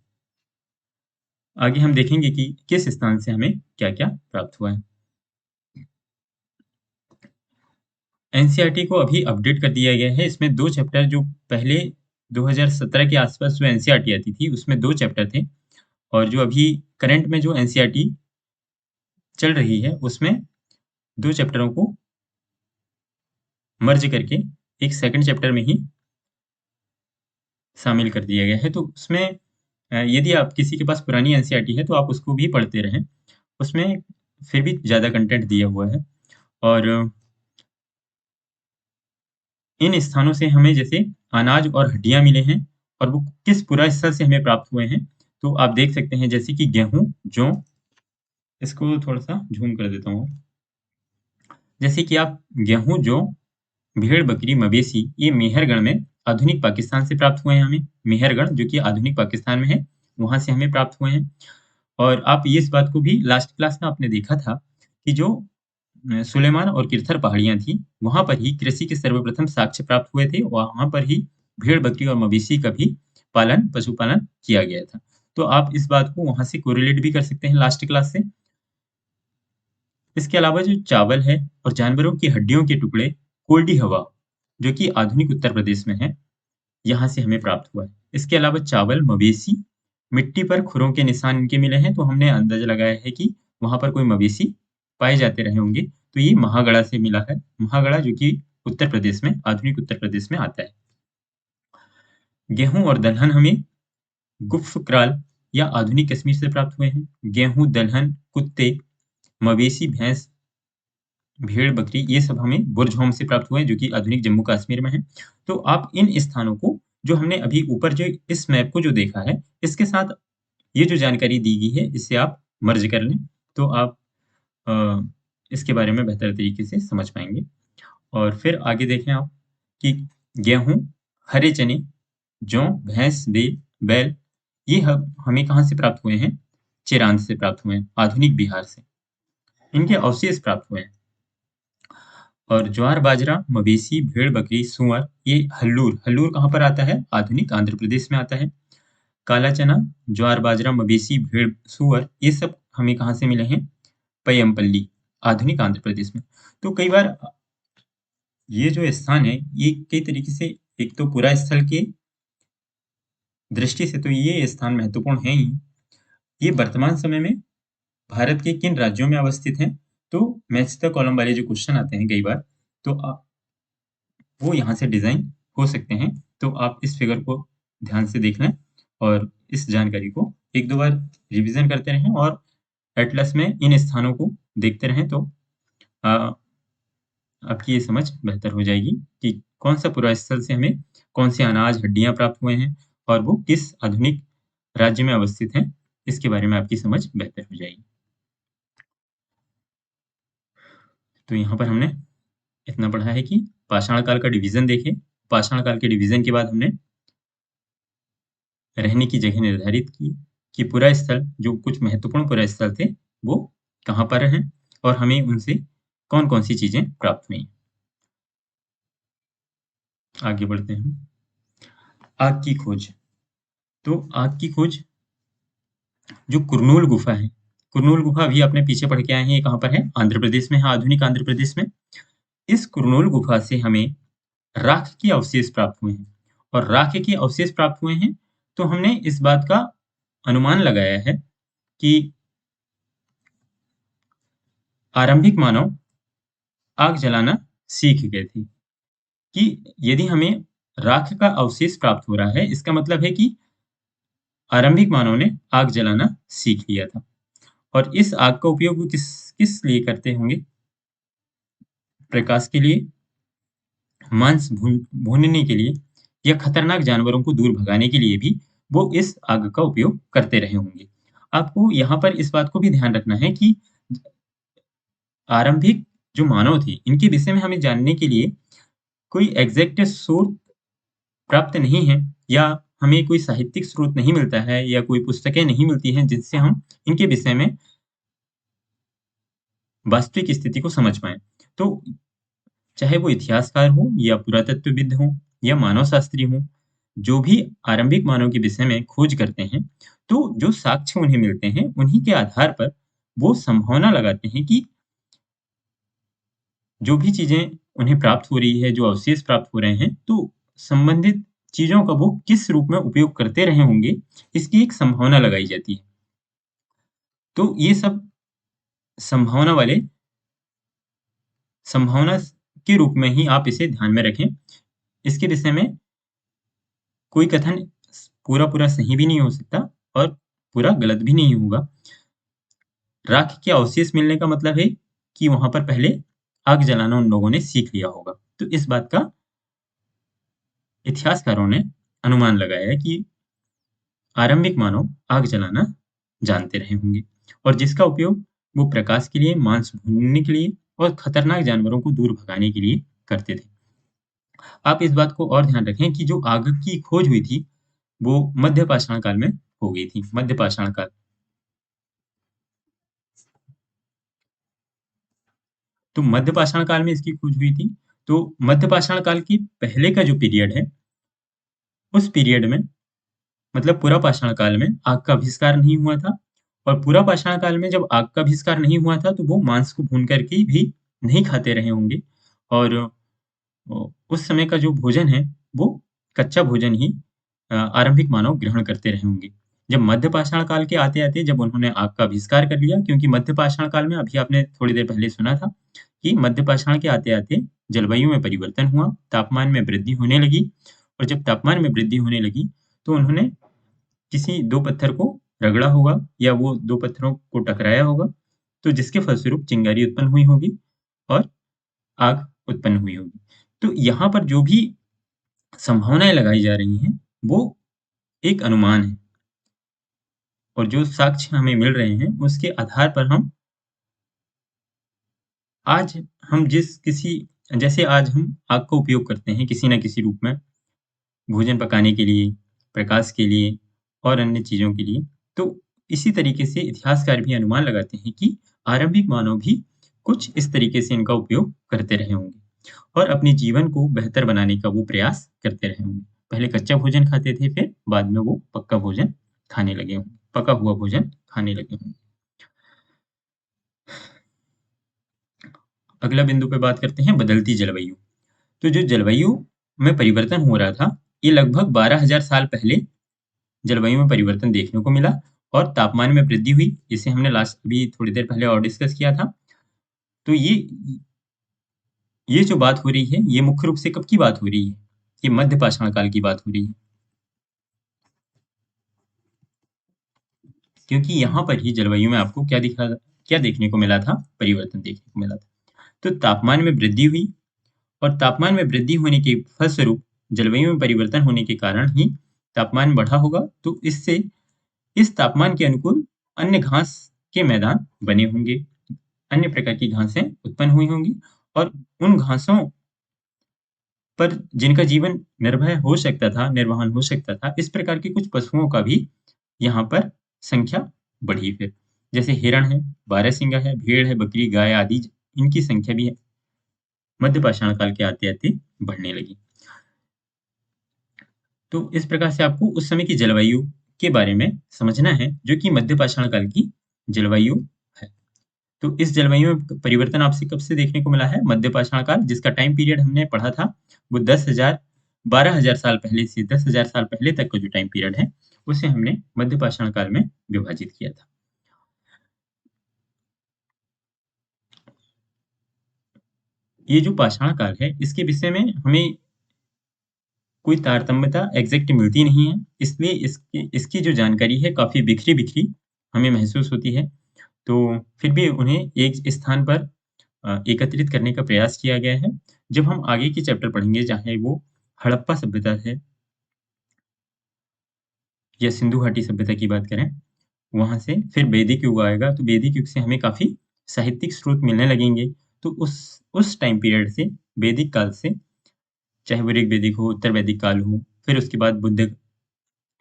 आगे हम देखेंगे कि किस स्थान से हमें क्या-क्या प्राप्त हुआ है। एनसीईआरटी को अभी अपडेट कर दिया गया है। इसमें 2 चैप्टर, जो पहले 2017 के आसपास जो एनसीईआरटी आती थी, उसमें 2 चैप्टर थे। और जो अभी करंट में जो एनसीईआरटी चल रही है, उसमें 2 चैप्टरों को मर्ज करके एक सेकंड चैप्टर में ही शामिल कर दिया गया है। तो उसमें यदि आप किसी के पास पुरानी एनसीईआरटी है तो आप उसको भी पढ़ते रहें। उसमें फिर भी ज़्यादा कंटेंट दिया हुआ है। और इन स्थानों से हमें जैसे अनाज और हड्डियाँ मिले हैं, और वो किस पुरा स्थल से हमें प्राप्त हुए हैं। तो आप देख सकते हैं जैसे कि गेहूँ, जौ, इसको थोड़ा-सा ज़ूम कर देता हूँ। जैसे कि आप गेहूँ, जौ, भेड़-बकरी, मवेशी, ये मेहरगढ़ में आधुनिक पाकिस्तान से प्राप्त हुए हैं हमें। मेहरगढ़ जो कि आधुनिक पाकिस्तान में है, वहाँ से हमें प्राप्त हुए हैं। और आप ये इस बात को भी लास्ट क्लास में आपने देखा था कि जो सुलेमान और किरथर पहाड़ियाँ थी, वहाँ पर ही कृषि के सर्वप्रथम साक्ष्य प्राप्त हुए थे। वहाँ पर ही भेड़-बकरी और मवेशी का भी पशुपालन किया गया था। तो आप इस बात को वहाँ से कोरिलेट भी कर सकते हैं लास्ट क्लास से। इसके अलावा जो चावल है और जानवरों की हड्डियों के टुकड़े, कोल्डी हवा, जो कि आधुनिक उत्तर प्रदेश में है, यहाँ से हमें प्राप्त हुआ है। इसके अलावा चावल, मवेशी, मिट्टी पर खुरों के निशान इनके मिले हैं, तो हमने अंदाज़ा लगाया है कि वहाँ पर कोई मवेशी पाए जाते रहे होंगे। तो ये महागढ़ा से मिला है। महागढ़ा जो कि उत्तर प्रदेश में, आधुनिक उत्तर प्रदेश में आता है। गेहूँ और दलहन हमें गुफ्रक्राल या आधुनिक कश्मीर से प्राप्त हुए हैं। गेहूँ, दलहन, कुत्ते, मवेशी, भैंस, भेड़-बकरी, ये सब हमें बुरज़होम से प्राप्त हुए हैं, जो कि आधुनिक जम्मू कश्मीर में है। तो आप इन स्थानों को जो हमने अभी ऊपर जो इस मैप को जो देखा है, इसके साथ ये जो जानकारी दी गई है, इसे आप मर्ज कर लें, तो आप अ, इसके बारे में बेहतर तरीके से समझ पाएँगे। और फिर आगे देखें आप कि गेहूँ, हरे चने, जौ, भैंस, बैल ये हमें कहाँ से प्राप्त हुए हैं? चिरांद से प्राप्त हुए हैं, आधुनिक बिहार से। इनके अवशेष प्राप्त हुए हैं। और ज्वार, बाजरा, मवेशी, भेड़, बकरी, सूअर, ये हल्लूर, हल्लूर कहाँ पर आता है? आधुनिक आंध्र प्रदेश में आता है। काला चना, ज्वार, बाजरा, मवेशी, भेड़, सूअर, ये सब हमें कहाँ से मिले हैं? पय्यमपल्ली, आधुनिक आंध्र प्रदेश में। तो कई बार ये जो स्थान है, ये कई तरीके से एक तो पुरा स्थल के दृष्टि से तो ये स्थान महत्वपूर्ण है ही। ये वर्तमान समय में भारत के किन राज्यों में अवस्थित हैं? तो मैच द कॉलम वाले जो क्वेश्चन आते हैं कई बार, तो वो यहाँ से डिज़ाइन हो सकते हैं। तो आप इस फिगर को ध्यान से देख लें और इस जानकारी को 1-2 बार रिवीजन करते रहें और एटलस में इन स्थानों को देखते रहें, तो अ, आपकी ये समझ बेहतर हो जाएगी कि कौन-सा पुरा स्थल से हमें कौन से अनाज, हड्डियाँ प्राप्त हुए हैं और वो किस आधुनिक राज्य में अवस्थित हैं, इसके बारे में आपकी समझ बेहतर हो जाएगी। तो यहाँ पर हमने इतना पढ़ा है कि पाषाण काल का डिवीज़न देखें। पाषाण काल के डिवीज़न के बाद हमने रहने की जगह निर्धारित की कि पुरा स्थल, जो कुछ महत्वपूर्ण पुरा स्थल थे, वो कहाँ पर हैं और हमें उनसे कौन-कौन सी चीज़ें प्राप्त हुई। आगे बढ़ते हैं। आग की खोज। तो आग की खोज जो कुरनूल गुफा है, कुरनूल गुफा अभी आपने पीछे पढ़ के आए हैं, ये कहाँ पर है? आंध्र प्रदेश में है, आधुनिक आंध्र प्रदेश में। इस कुरनूल गुफा से हमें राख के अवशेष प्राप्त हुए हैं और राख के अवशेष प्राप्त हुए हैं, तो हमने इस बात का अनुमान लगाया है कि आरंभिक मानव आग जलाना सीख गए थे। कि यदि हमें राख का अवशेष प्राप्त हो रहा है, इसका मतलब है कि आरंभिक मानव ने आग जलाना सीख लिया था। और इस आग का उपयोग वो किस किस लिए करते होंगे? प्रकाश के लिए, मांस भूनने के लिए या खतरनाक जानवरों को दूर भगाने के लिए भी वो इस आग का उपयोग करते रहे होंगे। आपको यहाँ पर इस बात को भी ध्यान रखना है कि आरंभिक जो मानव थे, इनके विषय में हमें जानने के लिए कोई एग्ज़ैक्ट सोर्स प्राप्त नहीं है या हमें कोई साहित्यिक स्रोत नहीं मिलता है या कोई पुस्तकें नहीं मिलती हैं जिनसे हम इनके विषय में वास्तविक स्थिति को समझ पाएँ। तो चाहे वो इतिहासकार हों या पुरातत्वविद हों या मानव शास्त्री हों, जो भी आरंभिक मानव के विषय में खोज करते हैं, तो जो साक्ष्य उन्हें मिलते हैं, उन्हीं के आधार पर वो संभावना लगाते हैं कि जो भी चीज़ें उन्हें प्राप्त हो रही है, जो अवशेष प्राप्त हो रहे हैं, तो संबंधित चीज़ों का वो किस रूप में उपयोग करते रहे होंगे, इसकी एक संभावना लगाई जाती है। तो ये सब संभावना वाले संभावना के रूप में ही आप इसे ध्यान में रखें। इसके विषय में कोई कथन पूरा-पूरा सही भी नहीं हो सकता और पूरा गलत भी नहीं होगा। राख के अवशेष मिलने का मतलब है कि वहाँ पर पहले आग जलाना उन लोगों ने सीख लिया होगा। तो इस बात का इतिहासकारों ने अनुमान लगाया है कि आरंभिक मानव आग जलाना जानते रहे होंगे और जिसका उपयोग वो प्रकाश के लिए, मांस भूनने के लिए और खतरनाक जानवरों को दूर भगाने के लिए करते थे। आप इस बात को और ध्यान रखें कि जो आग की खोज हुई थी, वो मध्य पाषाण काल में हो गई थी, मध्य पाषाण काल। तो मध्य पाषाण काल में इसकी खोज हुई थी। तो मध्य पाषाण काल की पहले का जो पीरियड है, उस पीरियड में मतलब पूरा पाषाण काल में आग का आविष्कार नहीं हुआ था और पूरा पाषाण काल में जब आग का आविष्कार नहीं हुआ था, तो वो मांस को भून करके भी नहीं खाते रहे होंगे और उस समय का जो भोजन है, वो कच्चा भोजन ही आरंभिक मानव ग्रहण करते रहे होंगे। जब मध्य पाषाण काल के आते-आते जब उन्होंने आग का आविष्कार कर लिया, क्योंकि मध्य पाषाण काल में अभी आपने थोड़ी देर पहले सुना था कि मध्य पाषाण के आते-आते जलवायु में परिवर्तन हुआ, तापमान में वृद्धि होने लगी और जब तापमान में वृद्धि होने लगी, तो उन्होंने किसी 2 पत्थर को रगड़ा होगा या वो 2 पत्थरों को टकराया होगा, तो जिसके फलस्वरूप चिंगारी उत्पन्न हुई होगी और आग उत्पन्न हुई होगी। तो यहाँ पर जो भी संभावनाएँ लगाई जा रही हैं, वो एक अनुमान है और जो साक्ष्य हमें मिल रहे हैं, उसके आधार पर आज हम जिस किसी जैसे आज हम आग का उपयोग करते हैं किसी न किसी रूप में, भोजन पकाने के लिए, प्रकाश के लिए और अन्य चीज़ों के लिए। तो इसी तरीके से इतिहासकार भी अनुमान लगाते हैं कि आरंभिक मानव भी कुछ इस तरीके से इनका उपयोग करते रहे होंगे और अपने जीवन को बेहतर बनाने का वो प्रयास करते रहे होंगे। पहले कच्चा भोजन खाते थे, फिर बाद में वो पक्का भोजन खाने लगे होंगे, पका हुआ भोजन खाने लगे होंगे। अगला बिंदु पे बात करते हैं बदलती जलवायु। तो जो जलवायु में परिवर्तन हो रहा था, ये लगभग 12,000 साल पहले जलवायु में परिवर्तन देखने को मिला और तापमान में वृद्धि हुई, जिसे हमने लास्ट अभी थोड़ी देर पहले और डिस्कस किया था। तो ये जो बात हो रही है, ये मुख्य रूप से कब की बात हो रही है? ये मध्य पाषाण काल की बात हो रही है, क्योंकि यहाँ पर ही जलवायु में आपको क्या देखने को मिला था? परिवर्तन देखने को मिला था। तो तापमान में वृद्धि हुई और तापमान में वृद्धि होने के फलस्वरूप जलवायु में परिवर्तन होने के कारण ही तापमान बढ़ा होगा। तो इससे इस तापमान के अनुकूल अन्य घास के मैदान बने होंगे, अन्य प्रकार की घासें उत्पन्न हुई होंगी और उन घासों पर जिनका जीवन निर्वहन हो सकता था, इस प्रकार के कुछ पशुओं का भी यहाँ पर संख्या बढ़ी फिर। जैसे हिरण है, बारहसिंगा है, भेड़ है, बकरी, गाय आदि इनकी संख्या भी मध्य पाषाण काल के आते-आते बढ़ने लगी। तो इस प्रकार से आपको उस समय की जलवायु के बारे में समझना है, जो कि मध्य पाषाण काल की जलवायु है। तो इस जलवायु में परिवर्तन आपसे कब से देखने को मिला है? मध्य पाषाण काल, जिसका टाइम पीरियड हमने पढ़ा था, वो 12,000 साल पहले से 10,000 साल पहले तक का जो टाइम पीरियड है, उसे हमने मध्य पाषाण काल में विभाजित किया था। ये जो पाषाण काल है, इसके विषय में हमें कोई तारतम्यता एग्ज़ैक्ट मिलती नहीं है, इसलिए इसकी इसकी जो जानकारी है काफ़ी बिखरी-बिखरी हमें महसूस होती है। तो फिर भी उन्हें एक स्थान पर एकत्रित करने का प्रयास किया गया है। जब हम आगे के चैप्टर पढ़ेंगे, चाहे वो हड़प्पा सभ्यता है या सिंधु घाटी सभ्यता की बात करें, वहाँ से फिर वैदिक युग आएगा, तो वैदिक युग से हमें काफ़ी साहित्यिक स्रोत मिलने लगेंगे। तो उस टाइम पीरियड से, वैदिक काल से, चाहे वो ऋग्वैदिक हो, उत्तर वैदिक काल हो, फिर उसके बाद बुद्ध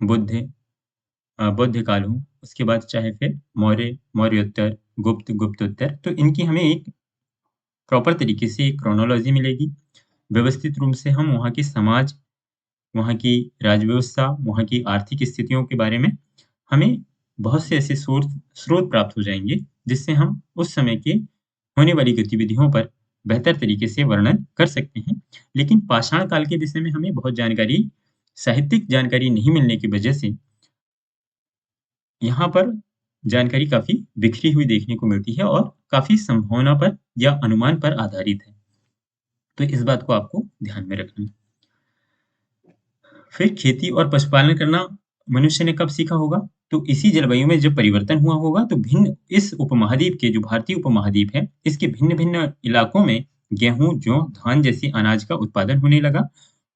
बौद्ध काल हो, उसके बाद चाहे फिर मौर्योत्तर, गुप्तोत्तर, तो इनकी हमें एक प्रॉपर तरीके से एक क्रोनोलॉजी मिलेगी। व्यवस्थित रूप से हम वहाँ के समाज, वहाँ की राजव्यवस्था, वहाँ की आर्थिक स्थितियों के बारे में हमें बहुत से ऐसे स्रोत प्राप्त हो जाएँगे, जिससे हम उस समय के होने वाली गतिविधियों पर बेहतर तरीके से वर्णन कर सकते हैं। लेकिन पाषाण काल के विषय में हमें बहुत साहित्यिक जानकारी नहीं मिलने की वजह से यहाँ पर जानकारी काफ़ी बिखरी हुई देखने को मिलती है और काफ़ी संभावना पर या अनुमान पर आधारित है। तो इस बात को आपको ध्यान में रखना है। फिर खेती और पशुपालन करना मनुष्य ने कब सीखा होगा? तो इसी जलवायु में जब परिवर्तन हुआ होगा, तो भिन्न इस उपमहाद्वीप के, जो भारतीय उपमहाद्वीप है, इसके भिन्न-भिन्न इलाकों में गेहूँ, जौ, धान जैसे अनाज का उत्पादन होने लगा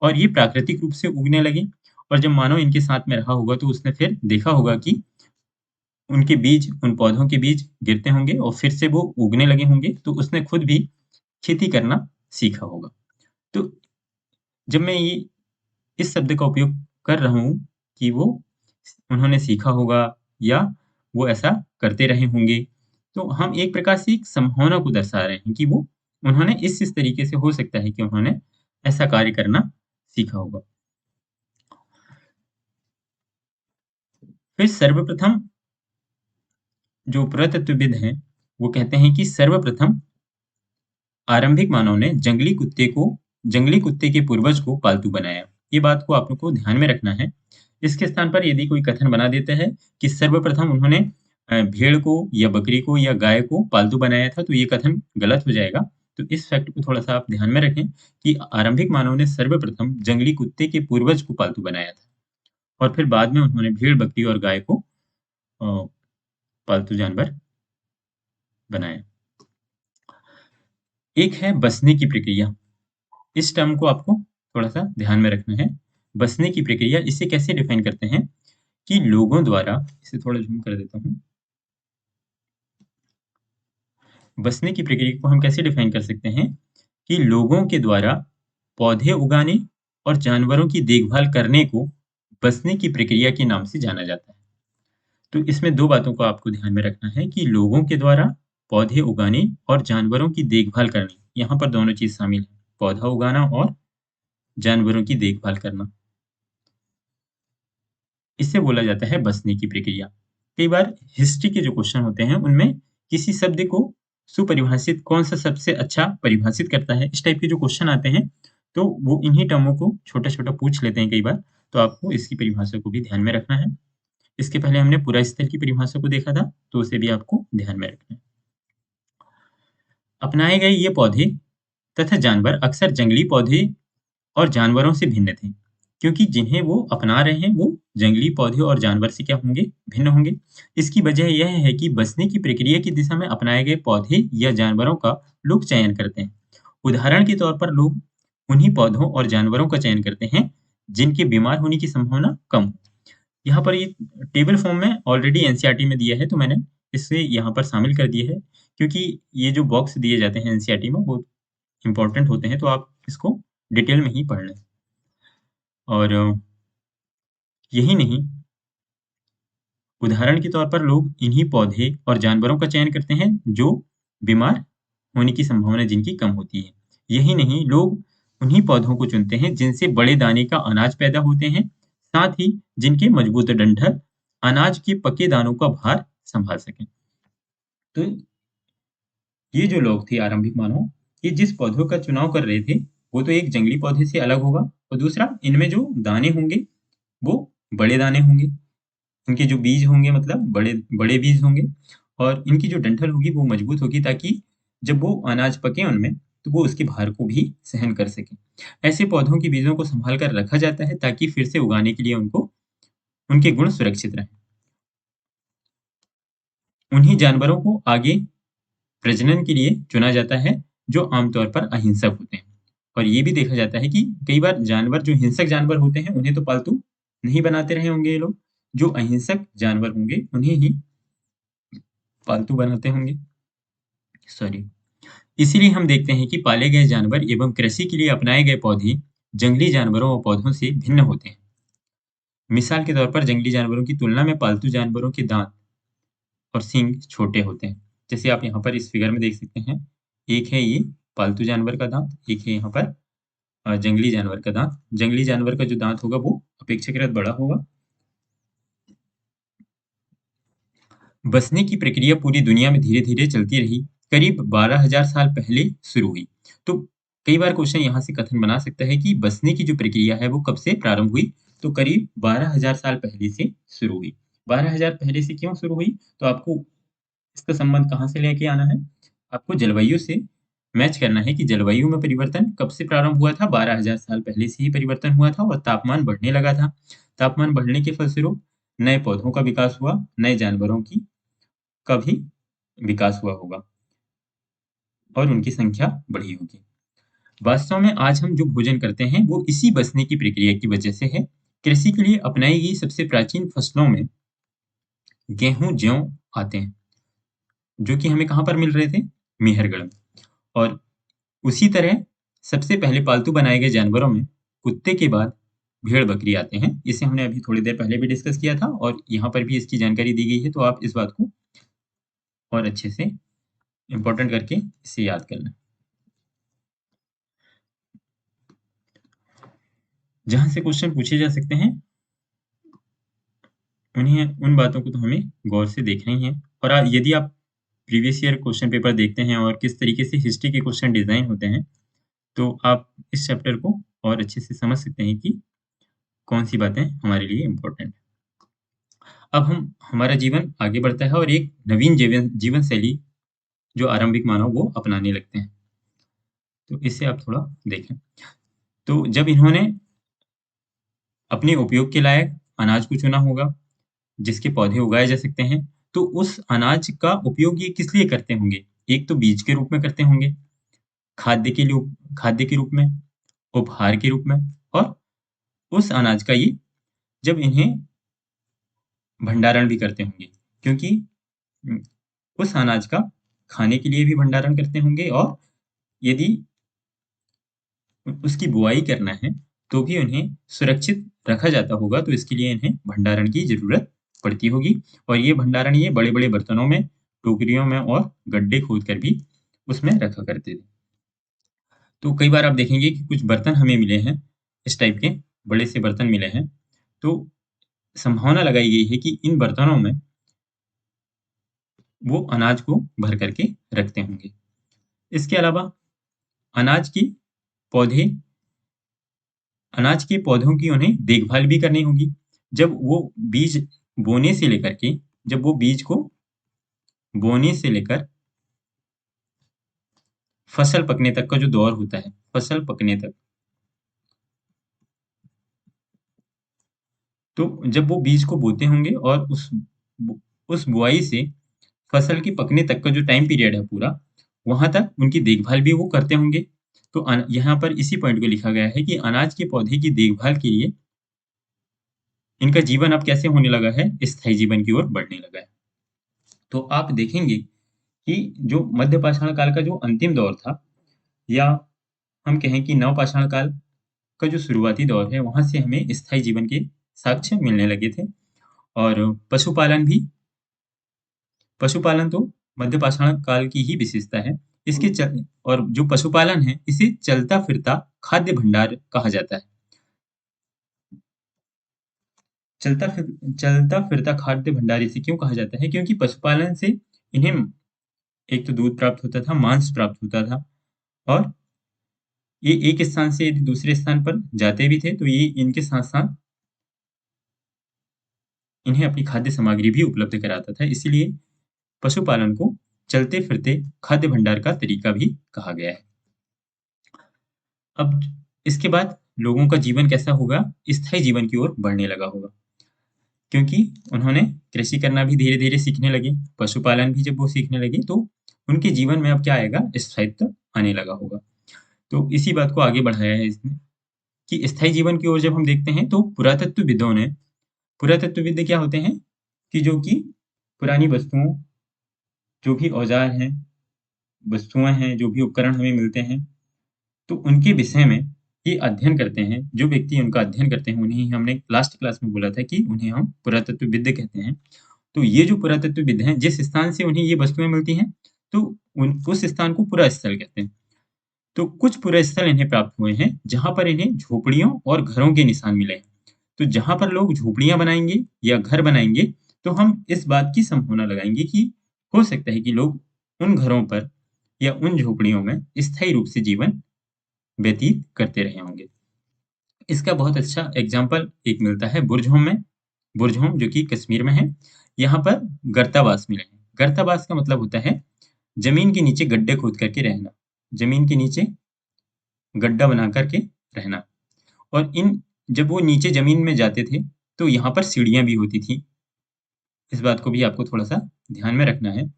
और ये प्राकृतिक रूप से उगने लगे। और जब मानव इनके साथ में रहा होगा, तो उसने फिर देखा होगा कि उन पौधों के बीज गिरते होंगे और फिर से वो उगने लगे होंगे, तो उसने खुद भी खेती करना सीखा होगा। तो जब मैं ये इस शब्द का उपयोग कर रहा हूँ कि वो उन्होंने सीखा होगा या वो ऐसा करते रहे होंगे, तो हम एक प्रकार से एक संभावना को दर्शा रहे हैं कि वो उन्होंने इस तरीके से हो सकता है कि उन्होंने ऐसा कार्य करना सीखा होगा। फिर सर्वप्रथम जो पुरातत्वविद हैं, वो कहते हैं कि सर्वप्रथम आरंभिक मानव ने जंगली कुत्ते के पूर्वज को पालतू बनाया। ये बात को आप लोग को ध्यान में रखना है। इसके स्थान पर यदि कोई कथन बना देता है कि सर्वप्रथम उन्होंने भेड़ को या बकरी को या गाय को पालतू बनाया था, तो ये कथन गलत हो जाएगा। तो इस फैक्ट को थोड़ा-सा आप ध्यान में रखें कि आरंभिक मानव ने सर्वप्रथम जंगली कुत्ते के पूर्वज को पालतू बनाया था और फिर बाद में उन्होंने भेड़, बकरी और गाय को अ, पालतू जानवर बनाया। एक है बसने की प्रक्रिया। इस टर्म को आपको थोड़ा सा ध्यान में रखना है। बसने की प्रक्रिया इसे कैसे डिफाइन करते हैं कि लोगों द्वारा, इसे थोड़ा जूम कर देता हूँ। बसने की प्रक्रिया को हम कैसे डिफाइन कर सकते हैं कि लोगों के द्वारा पौधे उगाने और जानवरों की देखभाल करने को बसने की प्रक्रिया के नाम से जाना जाता है। तो इसमें दो बातों को आपको ध्यान में रखना है कि लोगों के द्वारा पौधे उगाने और जानवरों की देखभाल करनी, यहाँ पर दोनों चीज शामिल है, पौधा उगाना और जानवरों की देखभाल करना। इससे बोला जाता है बसने की प्रक्रिया। कई बार हिस्ट्री के जो क्वेश्चन होते हैं उनमें किसी शब्द को सुपरिभाषित कौन सा सबसे अच्छा परिभाषित करता है, इस टाइप के जो क्वेश्चन आते हैं तो वो इन्हीं टर्मों को छोटा छोटा पूछ लेते हैं कई बार। तो आपको इसकी परिभाषा को भी ध्यान में रखना है। इसके पहले हमने पूरा स्थल की परिभाषा को देखा था, तो उसे भी आपको ध्यान में रखना है। अपनाए गए ये पौधे तथा जानवर अक्सर जंगली पौधे और जानवरों से भिन्न थे, क्योंकि जिन्हें वो अपना रहे हैं वो जंगली पौधे और जानवर से क्या होंगे, भिन्न होंगे। इसकी वजह यह है कि बसने की प्रक्रिया की दिशा में अपनाए गए पौधे या जानवरों का लोग चयन करते हैं। उदाहरण के तौर पर लोग उन्हीं पौधों और जानवरों का चयन करते हैं जिनके बीमार होने की संभावना कम हो। यहाँ पर ये टेबल फॉर्म में ऑलरेडी एनसीईआरटी में दिया है, तो मैंने इसे यहाँ पर शामिल कर दिया है, क्योंकि ये जो बॉक्स दिए जाते हैं एनसीईआरटी में वो इम्पोर्टेंट होते हैं, तो आप इसको डिटेल में ही पढ़ लें। और यही नहीं, उदाहरण के तौर पर लोग इन्हीं पौधे और जानवरों का चयन करते हैं जो बीमार होने की संभावना जिनकी कम होती है। यही नहीं, लोग उन्हीं पौधों को चुनते हैं जिनसे बड़े दाने का अनाज पैदा होते हैं, साथ ही जिनके मजबूत डंठल अनाज के पके दानों का भार संभाल सकें। तो ये जो लोग थे आरंभिक मानव, ये जिस पौधों का चुनाव कर रहे थे वो तो एक जंगली पौधे से अलग होगा, और दूसरा इनमें जो दाने होंगे वो बड़े दाने होंगे। इनके जो बीज होंगे मतलब बड़े बड़े बीज होंगे, और इनकी जो डंठल होगी वो मजबूत होगी, ताकि जब वो अनाज पके उनमें तो वो उसके भार को भी सहन कर सके। ऐसे पौधों के बीजों को संभाल कर रखा जाता है ताकि फिर से उगाने के लिए उनको उनके गुण सुरक्षित रहें। उन्हीं जानवरों को आगे प्रजनन के लिए चुना जाता है जो आमतौर पर अहिंसक होते हैं। और ये भी देखा जाता है कि कई बार जानवर जो हिंसक जानवर होते हैं उन्हें तो पालतू नहीं बनाते रहे होंगे ये लोग, जो अहिंसक जानवर होंगे उन्हें ही पालतू बनाते होंगे। सॉरी। इसीलिए हम देखते हैं कि पाले गए जानवर एवं कृषि के लिए अपनाए गए पौधे जंगली जानवरों और पौधों से भिन्न होते हैं। मिसाल के तौर पर जंगली जानवरों की तुलना में पालतू जानवरों के दांत और सींग छोटे होते हैं। जैसे आप यहाँ पर इस फिगर में देख सकते हैं, एक है ये पालतू जानवर का दांत, एक है यहाँ पर जंगली जानवर का दांत। जंगली जानवर का जो दांत होगा वो अपेक्षाकृत बड़ा होगा। बसने की प्रक्रिया पूरी दुनिया में धीरे-धीरे चलती रही, करीब 12,000 साल पहले शुरू हुई। तो कई बार क्वेश्चन यहाँ से कथन बना सकता है कि बसने की जो प्रक्रिया है वो कब से प्रारंभ हुई? तो करीब 12,000 साल पहले से शुरू हुई। 12,000 पहले से क्यों शुरू हुई? तो आपको इसका संबंध कहाँ से लेके आना है? आपको जलवायु से मैच करना है कि जलवायु में परिवर्तन कब से प्रारंभ हुआ था? 12,000 साल पहले से ही परिवर्तन हुआ था और तापमान बढ़ने लगा था। तापमान बढ़ने के फलस्वरूप नए पौधों का विकास हुआ, नए जानवरों की का भी विकास हुआ होगा और उनकी संख्या बढ़ी होगी। वास्तव में आज हम जो भोजन करते हैं वो इसी बसने की प्रक्रिया की वजह से है। कृषि के लिए अपनाई गई सबसे प्राचीन फसलों में गेहूं, जौ आते हैं, जो कि हमें कहाँ पर मिल रहे थे? मेहरगढ़ में। और उसी तरह सबसे पहले पालतू बनाए गए जानवरों में कुत्ते के बाद भेड़-बकरी आते हैं। इसे हमने अभी थोड़ी देर पहले भी डिस्कस किया था और यहाँ पर भी इसकी जानकारी दी गई है, तो आप इस बात को और अच्छे से इम्पोर्टेंट करके इसे याद कर लें। जहाँ से क्वेश्चन पूछे जा सकते हैं, उन बातों को तो हमें गौर से देखना ही है। और यदि आप प्रीवियस ईयर क्वेश्चन पेपर देखते हैं और किस तरीके से हिस्ट्री के क्वेश्चन डिज़ाइन होते हैं, तो आप इस चैप्टर को और अच्छे से समझ सकते हैं कि कौन-सी बातें हमारे लिए इम्पोर्टेंट हैं। अब हमारा जीवन आगे बढ़ता है और एक नवीन जीवन जीवन शैली जो आरंभिक मानव वो अपनाने लगते हैं। तो इसे आप थोड़ा देखें। तो जब इन्होंने अपने उपयोग के लायक अनाज को चुना होगा, जिसके पौधे उगाए जा सकते हैं, तो उस अनाज का उपयोग ये किस लिए करते होंगे? एक तो बीज के रूप में करते होंगे, खाद्य के रूप में, उपहार के रूप में, और उस अनाज का ये जब इन्हें भंडारण भी करते होंगे, क्योंकि उम, उस अनाज का खाने के लिए भी भंडारण करते होंगे, और यदि उसकी बुआई करना है, तो भी उन्हें सुरक्षित रखा जाता होगा, तो इसके लिए इन्हें भंडारण की ज़रूरत पड़ती होगी। और ये भंडारण ये बड़े-बड़े बर्तनों में, टोकरियों में और गड्ढे खोद कर भी उसमें रखा करते थे। तो कई बार आप देखेंगे कि कुछ बर्तन हमें मिले हैं, इस टाइप के बड़े से बर्तन मिले हैं, तो संभावना लगाई गई है कि इन बर्तनों में वो अनाज को भर कर के रखते होंगे। इसके अलावा अनाज की पौधे अनाज के पौधों की उन्हें देखभाल भी करनी होगी। जब वो बीज बोने से लेकर के जब वो बीज को बोने से लेकर फसल पकने तक का जो दौर होता है, फसल पकने तक, तो जब वो बीज को बोते होंगे और उस बुआई से फसल के पकने तक का जो टाइम पीरियड है पूरा, वहाँ तक उनकी देखभाल भी वो करते होंगे। तो यहाँ पर इसी पॉइंट को लिखा गया है कि अनाज के पौधे की देखभाल के लिए इनका जीवन अब कैसे होने लगा है, स्थायी जीवन की ओर बढ़ने लगा है। तो आप देखेंगे कि जो मध्य पाषाण काल का जो अंतिम दौर था, या हम कहें कि नवपाषाण काल का जो शुरुआती दौर है, वहाँ से हमें स्थायी जीवन के साक्ष्य मिलने लगे थे। और पशुपालन तो मध्य पाषाण काल की ही विशेषता है। और जो पशुपालन है, इसे चलता-फिरता खाद्य भंडार कहा जाता है। चलता फिर चलता-फिरता खाद्य भंडार इसे क्यों कहा जाता है? क्योंकि पशुपालन से इन्हें एक तो दूध प्राप्त होता था, मांस प्राप्त होता था, और ये एक स्थान से यदि दूसरे स्थान पर जाते भी थे, तो ये इनके साथ-साथ इन्हें अपनी खाद्य सामग्री भी उपलब्ध कराता था। इसीलिए पशुपालन को चलते-फिरते खाद्य भंडार का तरीका भी कहा गया है। अब इसके बाद लोगों का जीवन कैसा होगा? स्थायी जीवन की ओर बढ़ने लगा होगा। क्योंकि उन्होंने कृषि करना भी धीरे-धीरे सीखने लगे, पशुपालन भी जब वो सीखने लगे, तो उनके जीवन में अब क्या आएगा? स्थायित्व आने लगा होगा। तो इसी बात को आगे बढ़ाया है इसने, कि स्थायी जीवन की ओर जब हम देखते हैं, तो पुरातत्वविद क्या होते हैं? कि जो कि पुरानी वस्तुओं, जो भी औज़ार हैं, वस्तुएँ हैं, जो भी उपकरण हमें मिलते हैं, तो उनके विषय में ये अध्ययन करते हैं। जो व्यक्ति उनका अध्ययन करते हैं, उन्हें हमने लास्ट क्लास में बोला था कि उन्हें हम पुरातत्वविद कहते हैं। तो ये जो पुरातत्वविद हैं, जिस स्थान से उन्हें ये वस्तुएँ मिलती हैं, तो उस स्थान को पुरास्थल कहते हैं। तो कुछ पुरास्थल इन्हें प्राप्त हुए हैं, जहाँ पर इन्हें झोपड़ियों और घरों के निशान मिले हैं। तो जहाँ पर लोग झोपड़ियाँ बनाएँगे या घर बनाएँगे, तो हम इस बात की संभावना लगाएँगे कि हो सकता है कि लोग उन घरों पर या उन झोपड़ियों में स्थायी रूप से जीवन व्यतीत करते रहे होंगे। इसका बहुत अच्छा एग्ज़ाम्पल एक मिलता है बुर्ज होम जो कि कश्मीर में है। यहाँ पर गर्तावास मिले हैं। गर्तावास का मतलब होता है ज़मीन के नीचे गड्ढे खोद करके रहना। ज़मीन के नीचे गड्ढा बना कर के रहना। और जब वो नीचे ज़मीन में जाते थे, तो यहाँ पर सीढ़ियाँ भी होती थीं। इस बात को भी आपको थोड़ा-सा ध्यान में रखना है।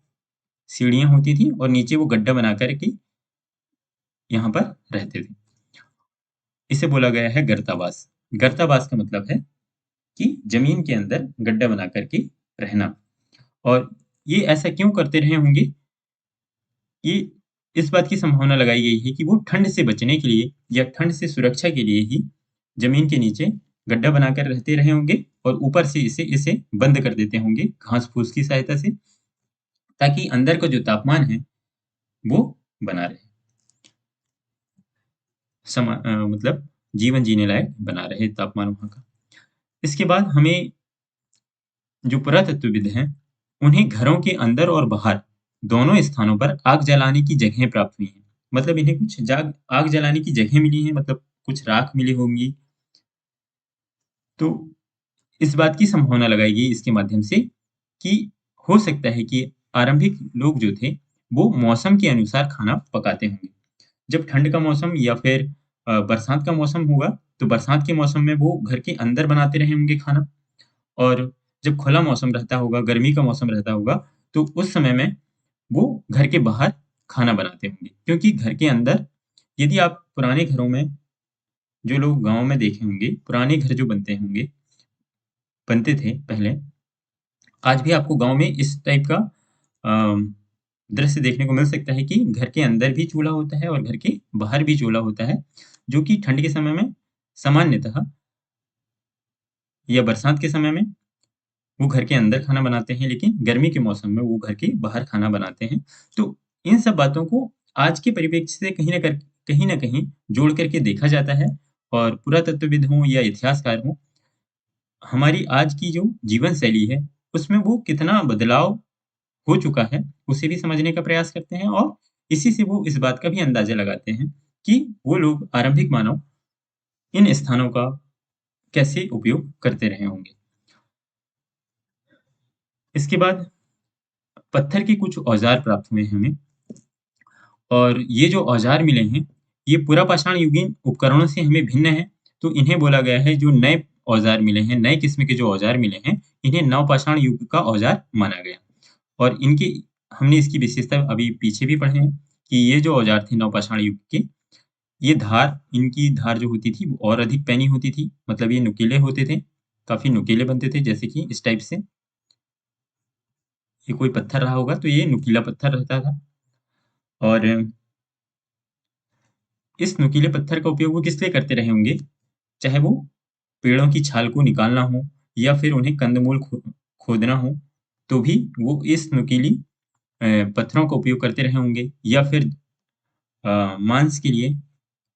सीढ़ियाँ होती थीं और नीचे वो गड्ढा बना कर के यहाँ पर रहते थे। इसे बोला गया है गर्तावास। गर्तावास का मतलब है कि ज़मीन के अंदर गड्ढा बना कर के रहना। और ये ऐसा क्यों करते रहे होंगे? ये इस बात की संभावना लगाई गई है कि वो ठंड से बचने के लिए या ठंड से सुरक्षा के लिए ही ज़मीन के नीचे गड्ढा बनाकर रहते रहे होंगे, और ऊपर से इसे इसे बंद कर देते होंगे घास-फूस की सहायता से, ताकि अंदर का जो तापमान है, वो बना रहे। मतलब जीवन जीने लायक बना रहे तापमान वहाँ का। इसके बाद हमें जो पुरातत्वविद हैं, उन्हें घरों के अंदर और बाहर दोनों स्थानों पर आग जलाने की जगहें प्राप्त हुई हैं। मतलब इन्हें कुछ जाग आग जलाने की जगह मिली हैं, मतलब कुछ राख मिली होंगी। तो इस बात की संभावना लगाई गई इसके माध्यम से कि हो सकता है कि आरंभिक लोग जो थे, वो मौसम के अनुसार खाना पकाते होंगे। जब ठंड का मौसम या फिर बरसात का मौसम होगा, तो बरसात के मौसम में वो घर के अंदर बनाते रहे होंगे खाना। और जब खुला मौसम रहता होगा, गर्मी का मौसम रहता होगा, तो उस समय में वो घर के बाहर खाना बनाते होंगे। क्योंकि घर के अंदर, यदि आप पुराने घरों में जो लोग गाँव में देखे होंगे, पुराने घर जो बनते थे पहले, आज भी आपको गाँव में इस टाइप का दृश्य देखने को मिल सकता है कि घर के अंदर भी चूल्हा होता है और घर के बाहर भी चूल्हा होता है, जो कि ठंड के समय में सामान्यतः या बरसात के समय में वो घर के अंदर खाना बनाते हैं, लेकिन गर्मी के मौसम में वो घर के बाहर खाना बनाते हैं। तो इन सब बातों को आज के परिप्रेक्ष्य से कहीं न कहीं जोड़ करके देखा जाता है और पुरातत्वविद हों या इतिहासकार हों, हमारी आज की जो जीवन शैली है, उसमें वो कितना बदलाव हो चुका है, उसे भी समझने का प्रयास करते हैं और इसी से वो इस बात का भी अंदाज़ा लगाते हैं कि वो लोग आरंभिक मानव इन स्थानों का कैसे उपयोग करते रहे होंगे। इसके बाद पत्थर के कुछ औज़ार प्राप्त हुए हैं हमें और ये जो औज़ार मिले हैं, ये पुरापाषाण युगीन उपकरणों से हमें भिन्न हैं, तो इन्हें बोला गया है जो नए औज़ार मिले हैं, नए किस्म के जो औज़ार मिले हैं, इन्हें नवपाषाण युग का औज़ार माना गया और इनकी हमने इसकी विशेषता अभी पीछे भी पढ़े हैं कि ये जो औज़ार थे नवपाषाण युग के, ये इनकी धार जो होती थी वो और अधिक पैनी होती थी, मतलब ये नुकीले होते थे, काफ़ी नुकीले बनते थे जैसे कि इस टाइप से, ये कोई पत्थर रहा होगा तो ये नुकीला पत्थर रहता था और इस नुकीले पत्थर का उपयोग वो किस लिए करते रहे होंगे? चाहे वो पेड़ों की छाल को निकालना हो या फिर उन्हें कंदमूल खोदना हो, तो भी वो इस नुकीली पत्थरों का उपयोग करते रहे होंगे या फिर मांस के लिए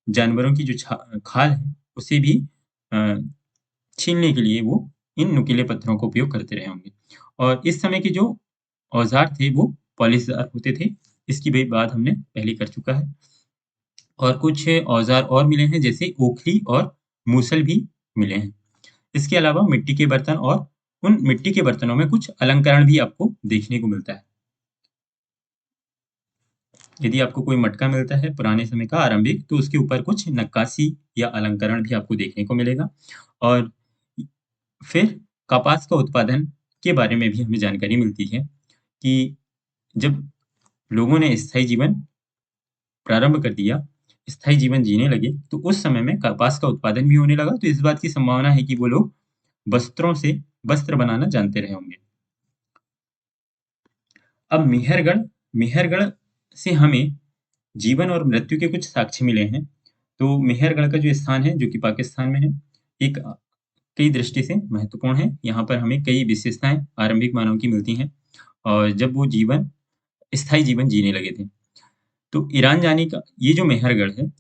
जानवरों की जो खाल है, उसे भी अ, छीलने के लिए वो इन नुकीले पत्थरों का उपयोग करते रहे होंगे। और इस समय के जो औज़ार थे, वो पॉलिशदार होते थे। इसकी भी बात हमने पहले कर चुका है। और कुछ औज़ार और मिले हैं जैसे ओखली और मूसल भी मिले हैं। इसके अलावा मिट्टी के बर्तन और उन मिट्टी के बर्तनों में कुछ अलंकरण भी आपको देखने को मिलता है। यदि आपको कोई मटका मिलता है पुराने समय का आरंभिक, तो उसके ऊपर कुछ नक्काशी या अलंकरण भी आपको देखने को मिलेगा। और फिर कपास का उत्पादन के बारे में भी हमें जानकारी मिलती है कि जब लोगों ने स्थायी जीवन प्रारंभ कर दिया, स्थायी जीवन जीने लगे, तो उस समय में कपास का उत्पादन भी होने लगा, तो इस बात की संभावना है कि वो लोग वस्त्रों से वस्त्र बनाना जानते रहे होंगे। अब मेहरगढ़ से हमें जीवन और मृत्यु के कुछ साक्ष्य मिले हैं। तो मेहरगढ़ का जो स्थान है, जो कि पाकिस्तान में है, एक कई दृष्टि से महत्वपूर्ण है। यहाँ पर हमें कई विशेषताएँ आरंभिक मानव की मिलती हैं और जब वो स्थायी जीवन जीने लगे थे। तो ईरान जाने का ये जो मेहरगढ़ है,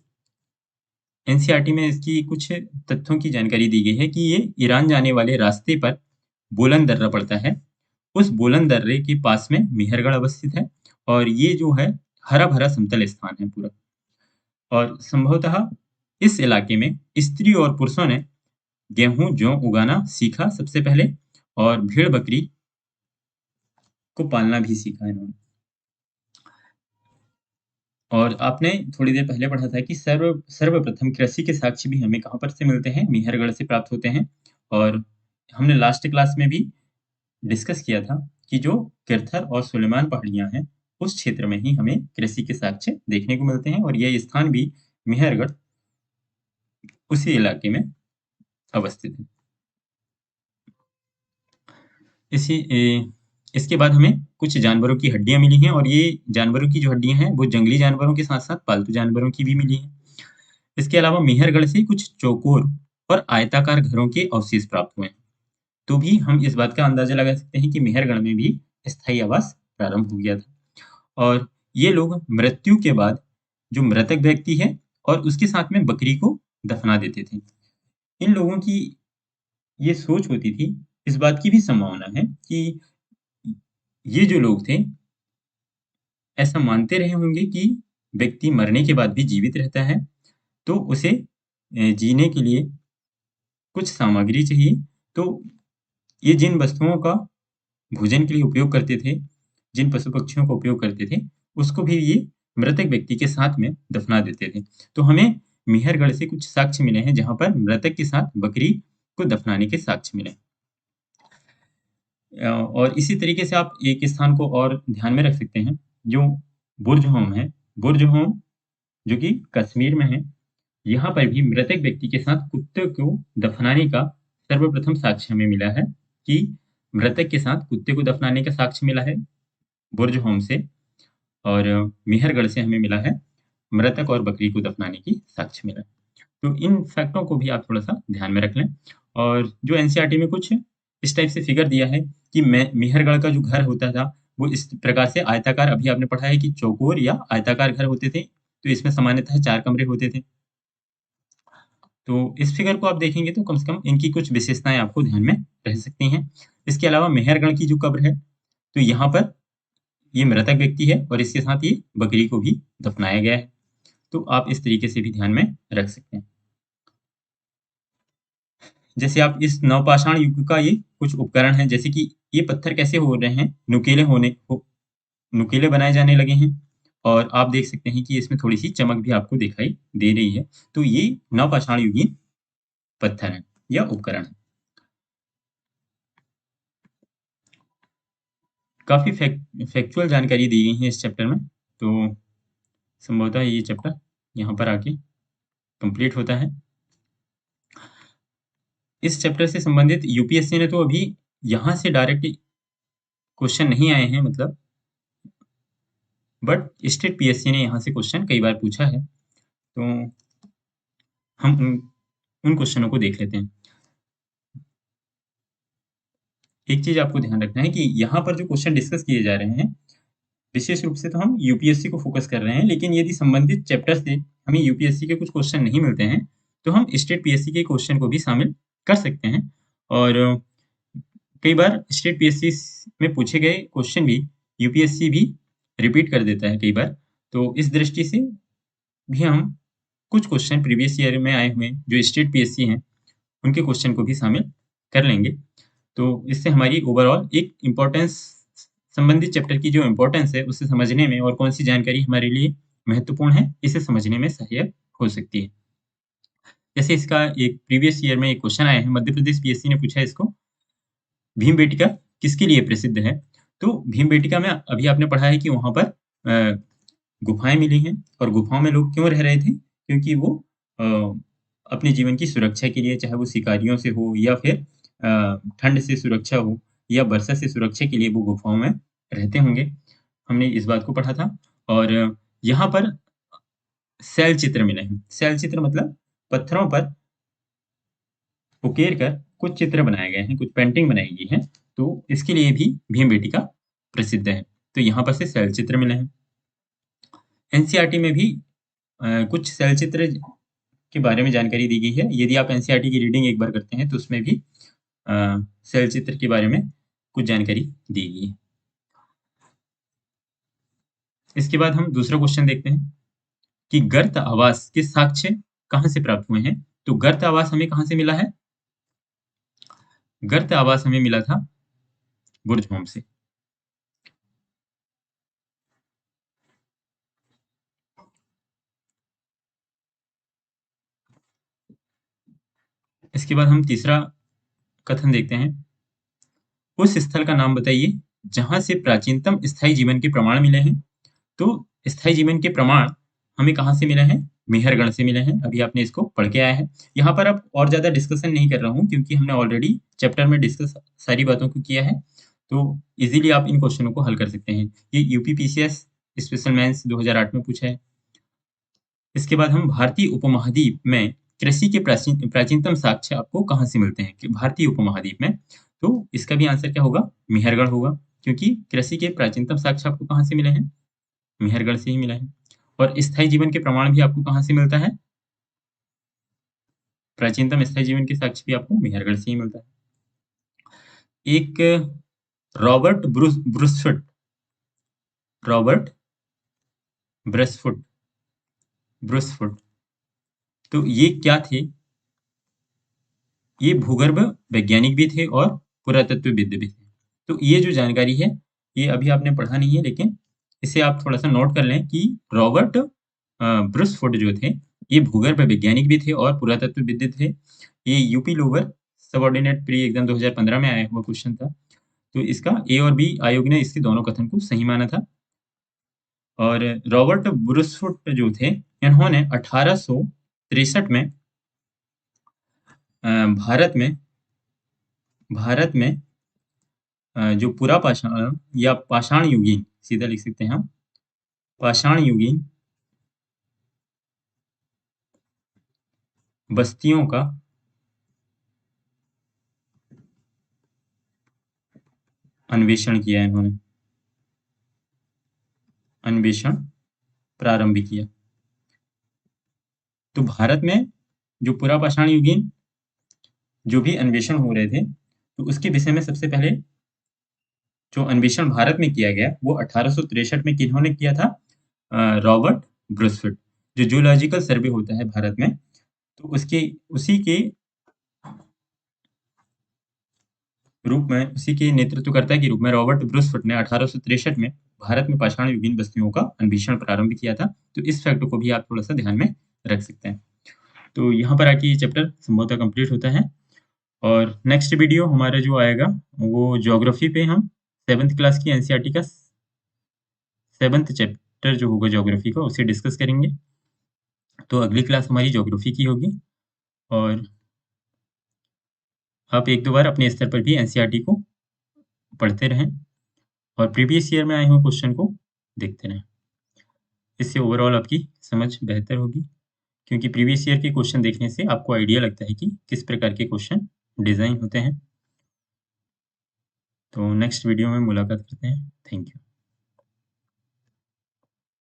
एनसीईआरटी में इसकी कुछ तथ्यों की जानकारी दी गई है कि ये ईरान जाने वाले रास्ते पर बोलन दर्रा पड़ता है। उस बोलन दर्रे के पास में मेहरगढ़ अवस्थित है और ये जो है हरा-भरा समतल स्थान है पूरा और संभवतः इस इलाके में स्त्री और पुरुषों ने गेहूँ, जौ उगाना सीखा सबसे पहले और भेड़-बकरी को पालना भी सीखा इन्होंने। और आपने थोड़ी देर पहले पढ़ा था कि सर्वप्रथम कृषि के साक्ष्य भी हमें कहाँ पर से मिलते हैं? मेहरगढ़ से प्राप्त होते हैं और हमने लास्ट क्लास में भी डिस्कस किया था कि जो किरथर और सुलेमान पहाड़ियाँ हैं, उस क्षेत्र में ही हमें कृषि के साक्ष्य देखने को मिलते हैं और ये स्थान भी मेहरगढ़ उसी इलाके में अवस्थित है। इसी इसके बाद हमें कुछ जानवरों की हड्डियाँ मिली हैं और ये जानवरों की जो हड्डियाँ हैं, वो जंगली जानवरों के साथ-साथ पालतू जानवरों की भी मिली हैं। इसके अलावा मेहरगढ़ से कुछ चौकोर और आयताकार घरों के अवशेष प्राप्त हुए हैं। तो भी हम इस बात का अंदाज़ा लगा सकते हैं कि मेहरगढ़ में भी स्थायी आवास प्रारंभ हो गया था और ये लोग मृत्यु के बाद जो मृतक व्यक्ति है और उसके साथ में बकरी को दफना देते थे। इन लोगों की ये सोच होती थी, इस बात की भी संभावना है कि ये जो लोग थे, ऐसा मानते रहे होंगे कि व्यक्ति मरने के बाद भी जीवित रहता है, तो उसे जीने के लिए कुछ सामग्री चाहिए। तो ये जिन वस्तुओं का भोजन के लिए उपयोग करते थे, जिन पशु-पक्षियों का उपयोग करते थे, उसको भी ये मृतक व्यक्ति के साथ में दफना देते थे। तो हमें मेहरगढ़ से कुछ साक्ष्य मिले हैं, जहाँ पर मृतक के साथ बकरी को दफनाने के साक्ष्य मिले। और इसी तरीके से आप एक स्थान को और ध्यान में रख सकते हैं, जो बुर्ज होम है। बुर्ज होम जो कि कश्मीर में है यहाँ पर भी मृतक व्यक्ति के साथ कुत्ते को दफनाने का सर्वप्रथम साक्ष्य हमें मिला है कि मृतक के साथ कुत्ते को दफनाने का साक्ष्य मिला है बुर्ज होम से, और मेहरगढ़ से हमें मिला है मृतक और बकरी को दफनाने की साक्ष्य मिला है। तो इन फैक्टों को भी आप थोड़ा-सा ध्यान में रख लें। और जो एनसीईआरटी में कुछ इस टाइप से फिगर दिया है कि मेहरगढ़ का जो घर होता था, वो इस प्रकार से आयताकार, अभी आपने पढ़ा है कि चौकोर या आयताकार घर होते थे, तो इसमें सामान्यतः 4 कमरे होते थे। तो इस फिगर को आप देखेंगे तो कम से कम इनकी कुछ विशेषताएँ आपको ध्यान में रह सकती हैं। इसके अलावा मेहरगढ़ की जो कब्र है, तो यहाँ पर ये मृतक व्यक्ति है और इसके साथ ये बकरी को भी दफनाया गया है। तो आप इस तरीके से भी ध्यान में रख सकते हैं। जैसे आप इस नवपाषाण युग का ये कुछ उपकरण है, जैसे कि ये पत्थर कैसे हो रहे हैं, नुकीले बनाए जाने लगे हैं, और आप देख सकते हैं कि इसमें थोड़ी सी चमक भी आपको दिखाई दे रही है। तो ये नवपाषाण युगीन पत्थर है या उपकरण है। काफी फैक्चुअल जानकारी दी गई है इस चैप्टर में, तो संभवतः ये चैप्टर यहाँ पर आके कंप्लीट होता है। इस चैप्टर से संबंधित यूपीएससी ने तो अभी यहाँ से डायरेक्ट क्वेश्चन नहीं आए हैं, मतलब, बट स्टेट पीएससी ने यहाँ से क्वेश्चन कई बार पूछा है, तो हम उन क्वेश्चनों को देख लेते हैं। एक चीज आपको ध्यान रखना है कि यहाँ पर जो क्वेश्चन डिस्कस किए जा रहे हैं, विशेष रूप से तो हम यूपीएससी को फोकस कर रहे हैं, लेकिन यदि संबंधित चैप्टर से हमें यूपीएससी के कुछ क्वेश्चन नहीं मिलते हैं, तो हम स्टेट पीएससी के क्वेश्चन को भी शामिल कर सकते हैं। और कई बार स्टेट पीएससी में पूछे गए क्वेश्चन भी यूपीएससी भी रिपीट कर देता है कई बार। तो इस दृष्टि से भी हम कुछ क्वेश्चन प्रीवियस ईयर में आए हुए जो स्टेट पीएससी हैं, उनके क्वेश्चन को भी शामिल कर लेंगे। तो इससे हमारी ओवरऑल एक इम्पोर्टेंस, संबंधित चैप्टर की जो इम्पोर्टेंस है उसे समझने में, और कौन सी जानकारी हमारे लिए महत्वपूर्ण है इसे समझने में सहायक हो सकती है। जैसे इसका एक प्रीवियस ईयर में एक क्वेश्चन आया है, मध्य प्रदेश पीएससी ने पूछा है इसको, भीमबेटका किसके लिए प्रसिद्ध है? तो भीमबेटका में अभी आपने पढ़ा है कि वहाँ पर गुफाएँ मिली हैं, और गुफाओं में लोग क्यों रह रहे थे? क्योंकि वो अ, अपने जीवन की सुरक्षा के लिए, चाहे वो शिकारियों से हो या फिर ठंड से सुरक्षा हो या वर्षा से सुरक्षा के लिए वो गुफाओं में रहते होंगे। हमने इस बात को पढ़ा था। और यहाँ पर शैल चित्र मिले हैं। शैल चित्र मतलब पत्थरों पर उकेर कर कुछ चित्र बनाए गए हैं, कुछ पेंटिंग बनाई गई है, तो इसके लिए भी भीमबेटका प्रसिद्ध है। तो यहाँ पर से शैल चित्र मिले हैं। एनसीईआरटी में भी कुछ शैल चित्र के बारे में जानकारी दी गई है। यदि आप एनसीईआरटी की रीडिंग एक बार करते हैं तो उसमें भी शैल चित्र के बारे में कुछ जानकारी दी गई है। इसके बाद हम दूसरा क्वेश्चन देखते हैं कि गर्त आवास के साक्ष्य कहाँ से प्राप्त हुए हैं? तो गर्त आवास हमें कहाँ से मिला है? गर्त आवास हमें मिला था बुर्ज होम से। इसके बाद हम तीसरा कथन देखते हैं। उस स्थल का नाम बताइए जहां से प्राचीनतम स्थायी जीवन के प्रमाण मिले हैं। तो स्थायी जीवन के प्रमाण हमें कहाँ से मिले हैं? मेहरगढ़ से मिले हैं। अभी आपने इसको पढ़ के आया है। यहाँ पर अब और ज्यादा डिस्कशन नहीं कर रहा हूँ, क्योंकि हमने ऑलरेडी चैप्टर में डिस्कस सारी बातों को किया है। तो इजीली आप इन क्वेश्चनों को हल कर सकते हैं। ये यूपीपीसीएस स्पेशल मेंस 2008 में पूछा है। इसके बाद हम भारतीय उपमहाद्वीप में कृषि के प्राचीनतम साक्ष्य आपको कहाँ से मिलते हैं? कि भारतीय उपमहाद्वीप में, तो इसका भी आंसर क्या होगा? मेहरगढ़ होगा, क्योंकि कृषि के प्राचीनतम साक्ष्य आपको कहाँ से मिले हैं? मेहरगढ़ से ही मिला है। और स्थायी जीवन के प्रमाण भी आपको कहाँ से मिलता है? प्राचीनतम स्थायी जीवन के साक्ष्य भी आपको मेहरगढ़ से ही मिलता है। एक रॉबर्ट ब्रुसफुट रॉबर्ट ब्रसफुट ब्रुसफुट, तो ये क्या थे? ये भूगर्भ वैज्ञानिक भी थे और पुरातत्वविद भी थे। तो ये जो जानकारी है, ये अभी आपने पढ़ा नहीं है, लेकिन इसे आप थोड़ा सा नोट कर लें कि रॉबर्ट ब्रुसफुट जो थे, ये भूगर्भ वैज्ञानिक भी थे और पुरातत्वविद थे। ये UP lower subordinate pre exam 2015 में आया हुआ क्वेश्चन था। तो इसका ए और बी आयोग ने इसके दोनों कथन को सही माना था। और रॉबर्ट ब्रुसफुट जो थे, इन्होंने 1800 1863 में भारत में भारत में जो पुरा पाषाण या पाषाण युगीन सीधा लिख सकते हैं हम, पाषाण युगीन बस्तियों का अन्वेषण किया इन्होंने, अन्वेषण प्रारंभ किया। तो भारत में जो पुरा पाषाण युगीन जो भी अन्वेषण हो रहे थे, तो उसके विषय में सबसे पहले जो अन्वेषण भारत में किया गया वो 1863 में किन्होंने किया था? रॉबर्ट ब्रूसफील्ड। जो जूलॉजिकल सर्वे होता है भारत में, तो उसके उसी के रूप में, उसी के नेतृत्वकर्ता के रूप में रॉबर्ट ब्रूसफील्ड ने 1863 में भारत में पाषाण युगीन बस्तियों का अन्वेषण प्रारंभ किया था। तो इस फैक्ट को भी आप थोड़ा-सा ध्यान में रख सकते हैं। तो यहाँ पर आके ये चैप्टर संभवतः कंप्लीट होता है और नेक्स्ट वीडियो हमारा जो आएगा वो ज्योग्राफी पे हम 7th क्लास की एनसीईआरटी का 7th चैप्टर जो होगा ज्योग्राफी का उसे डिस्कस करेंगे। तो अगली क्लास हमारी ज्योग्राफी की होगी और आप 1-2 बार अपने स्तर पर भी एनसीईआरटी को पढ़ते रहें और प्रीवियस ईयर में आए हुए क्वेश्चन को देखते रहें। इससे ओवरऑल आपकी समझ बेहतर होगी क्योंकि प्रीवियस ईयर के क्वेश्चन देखने से आपको आइडिया लगता है कि किस प्रकार के क्वेश्चन डिज़ाइन होते हैं। तो नेक्स्ट वीडियो में मुलाकात करते हैं। Thank you.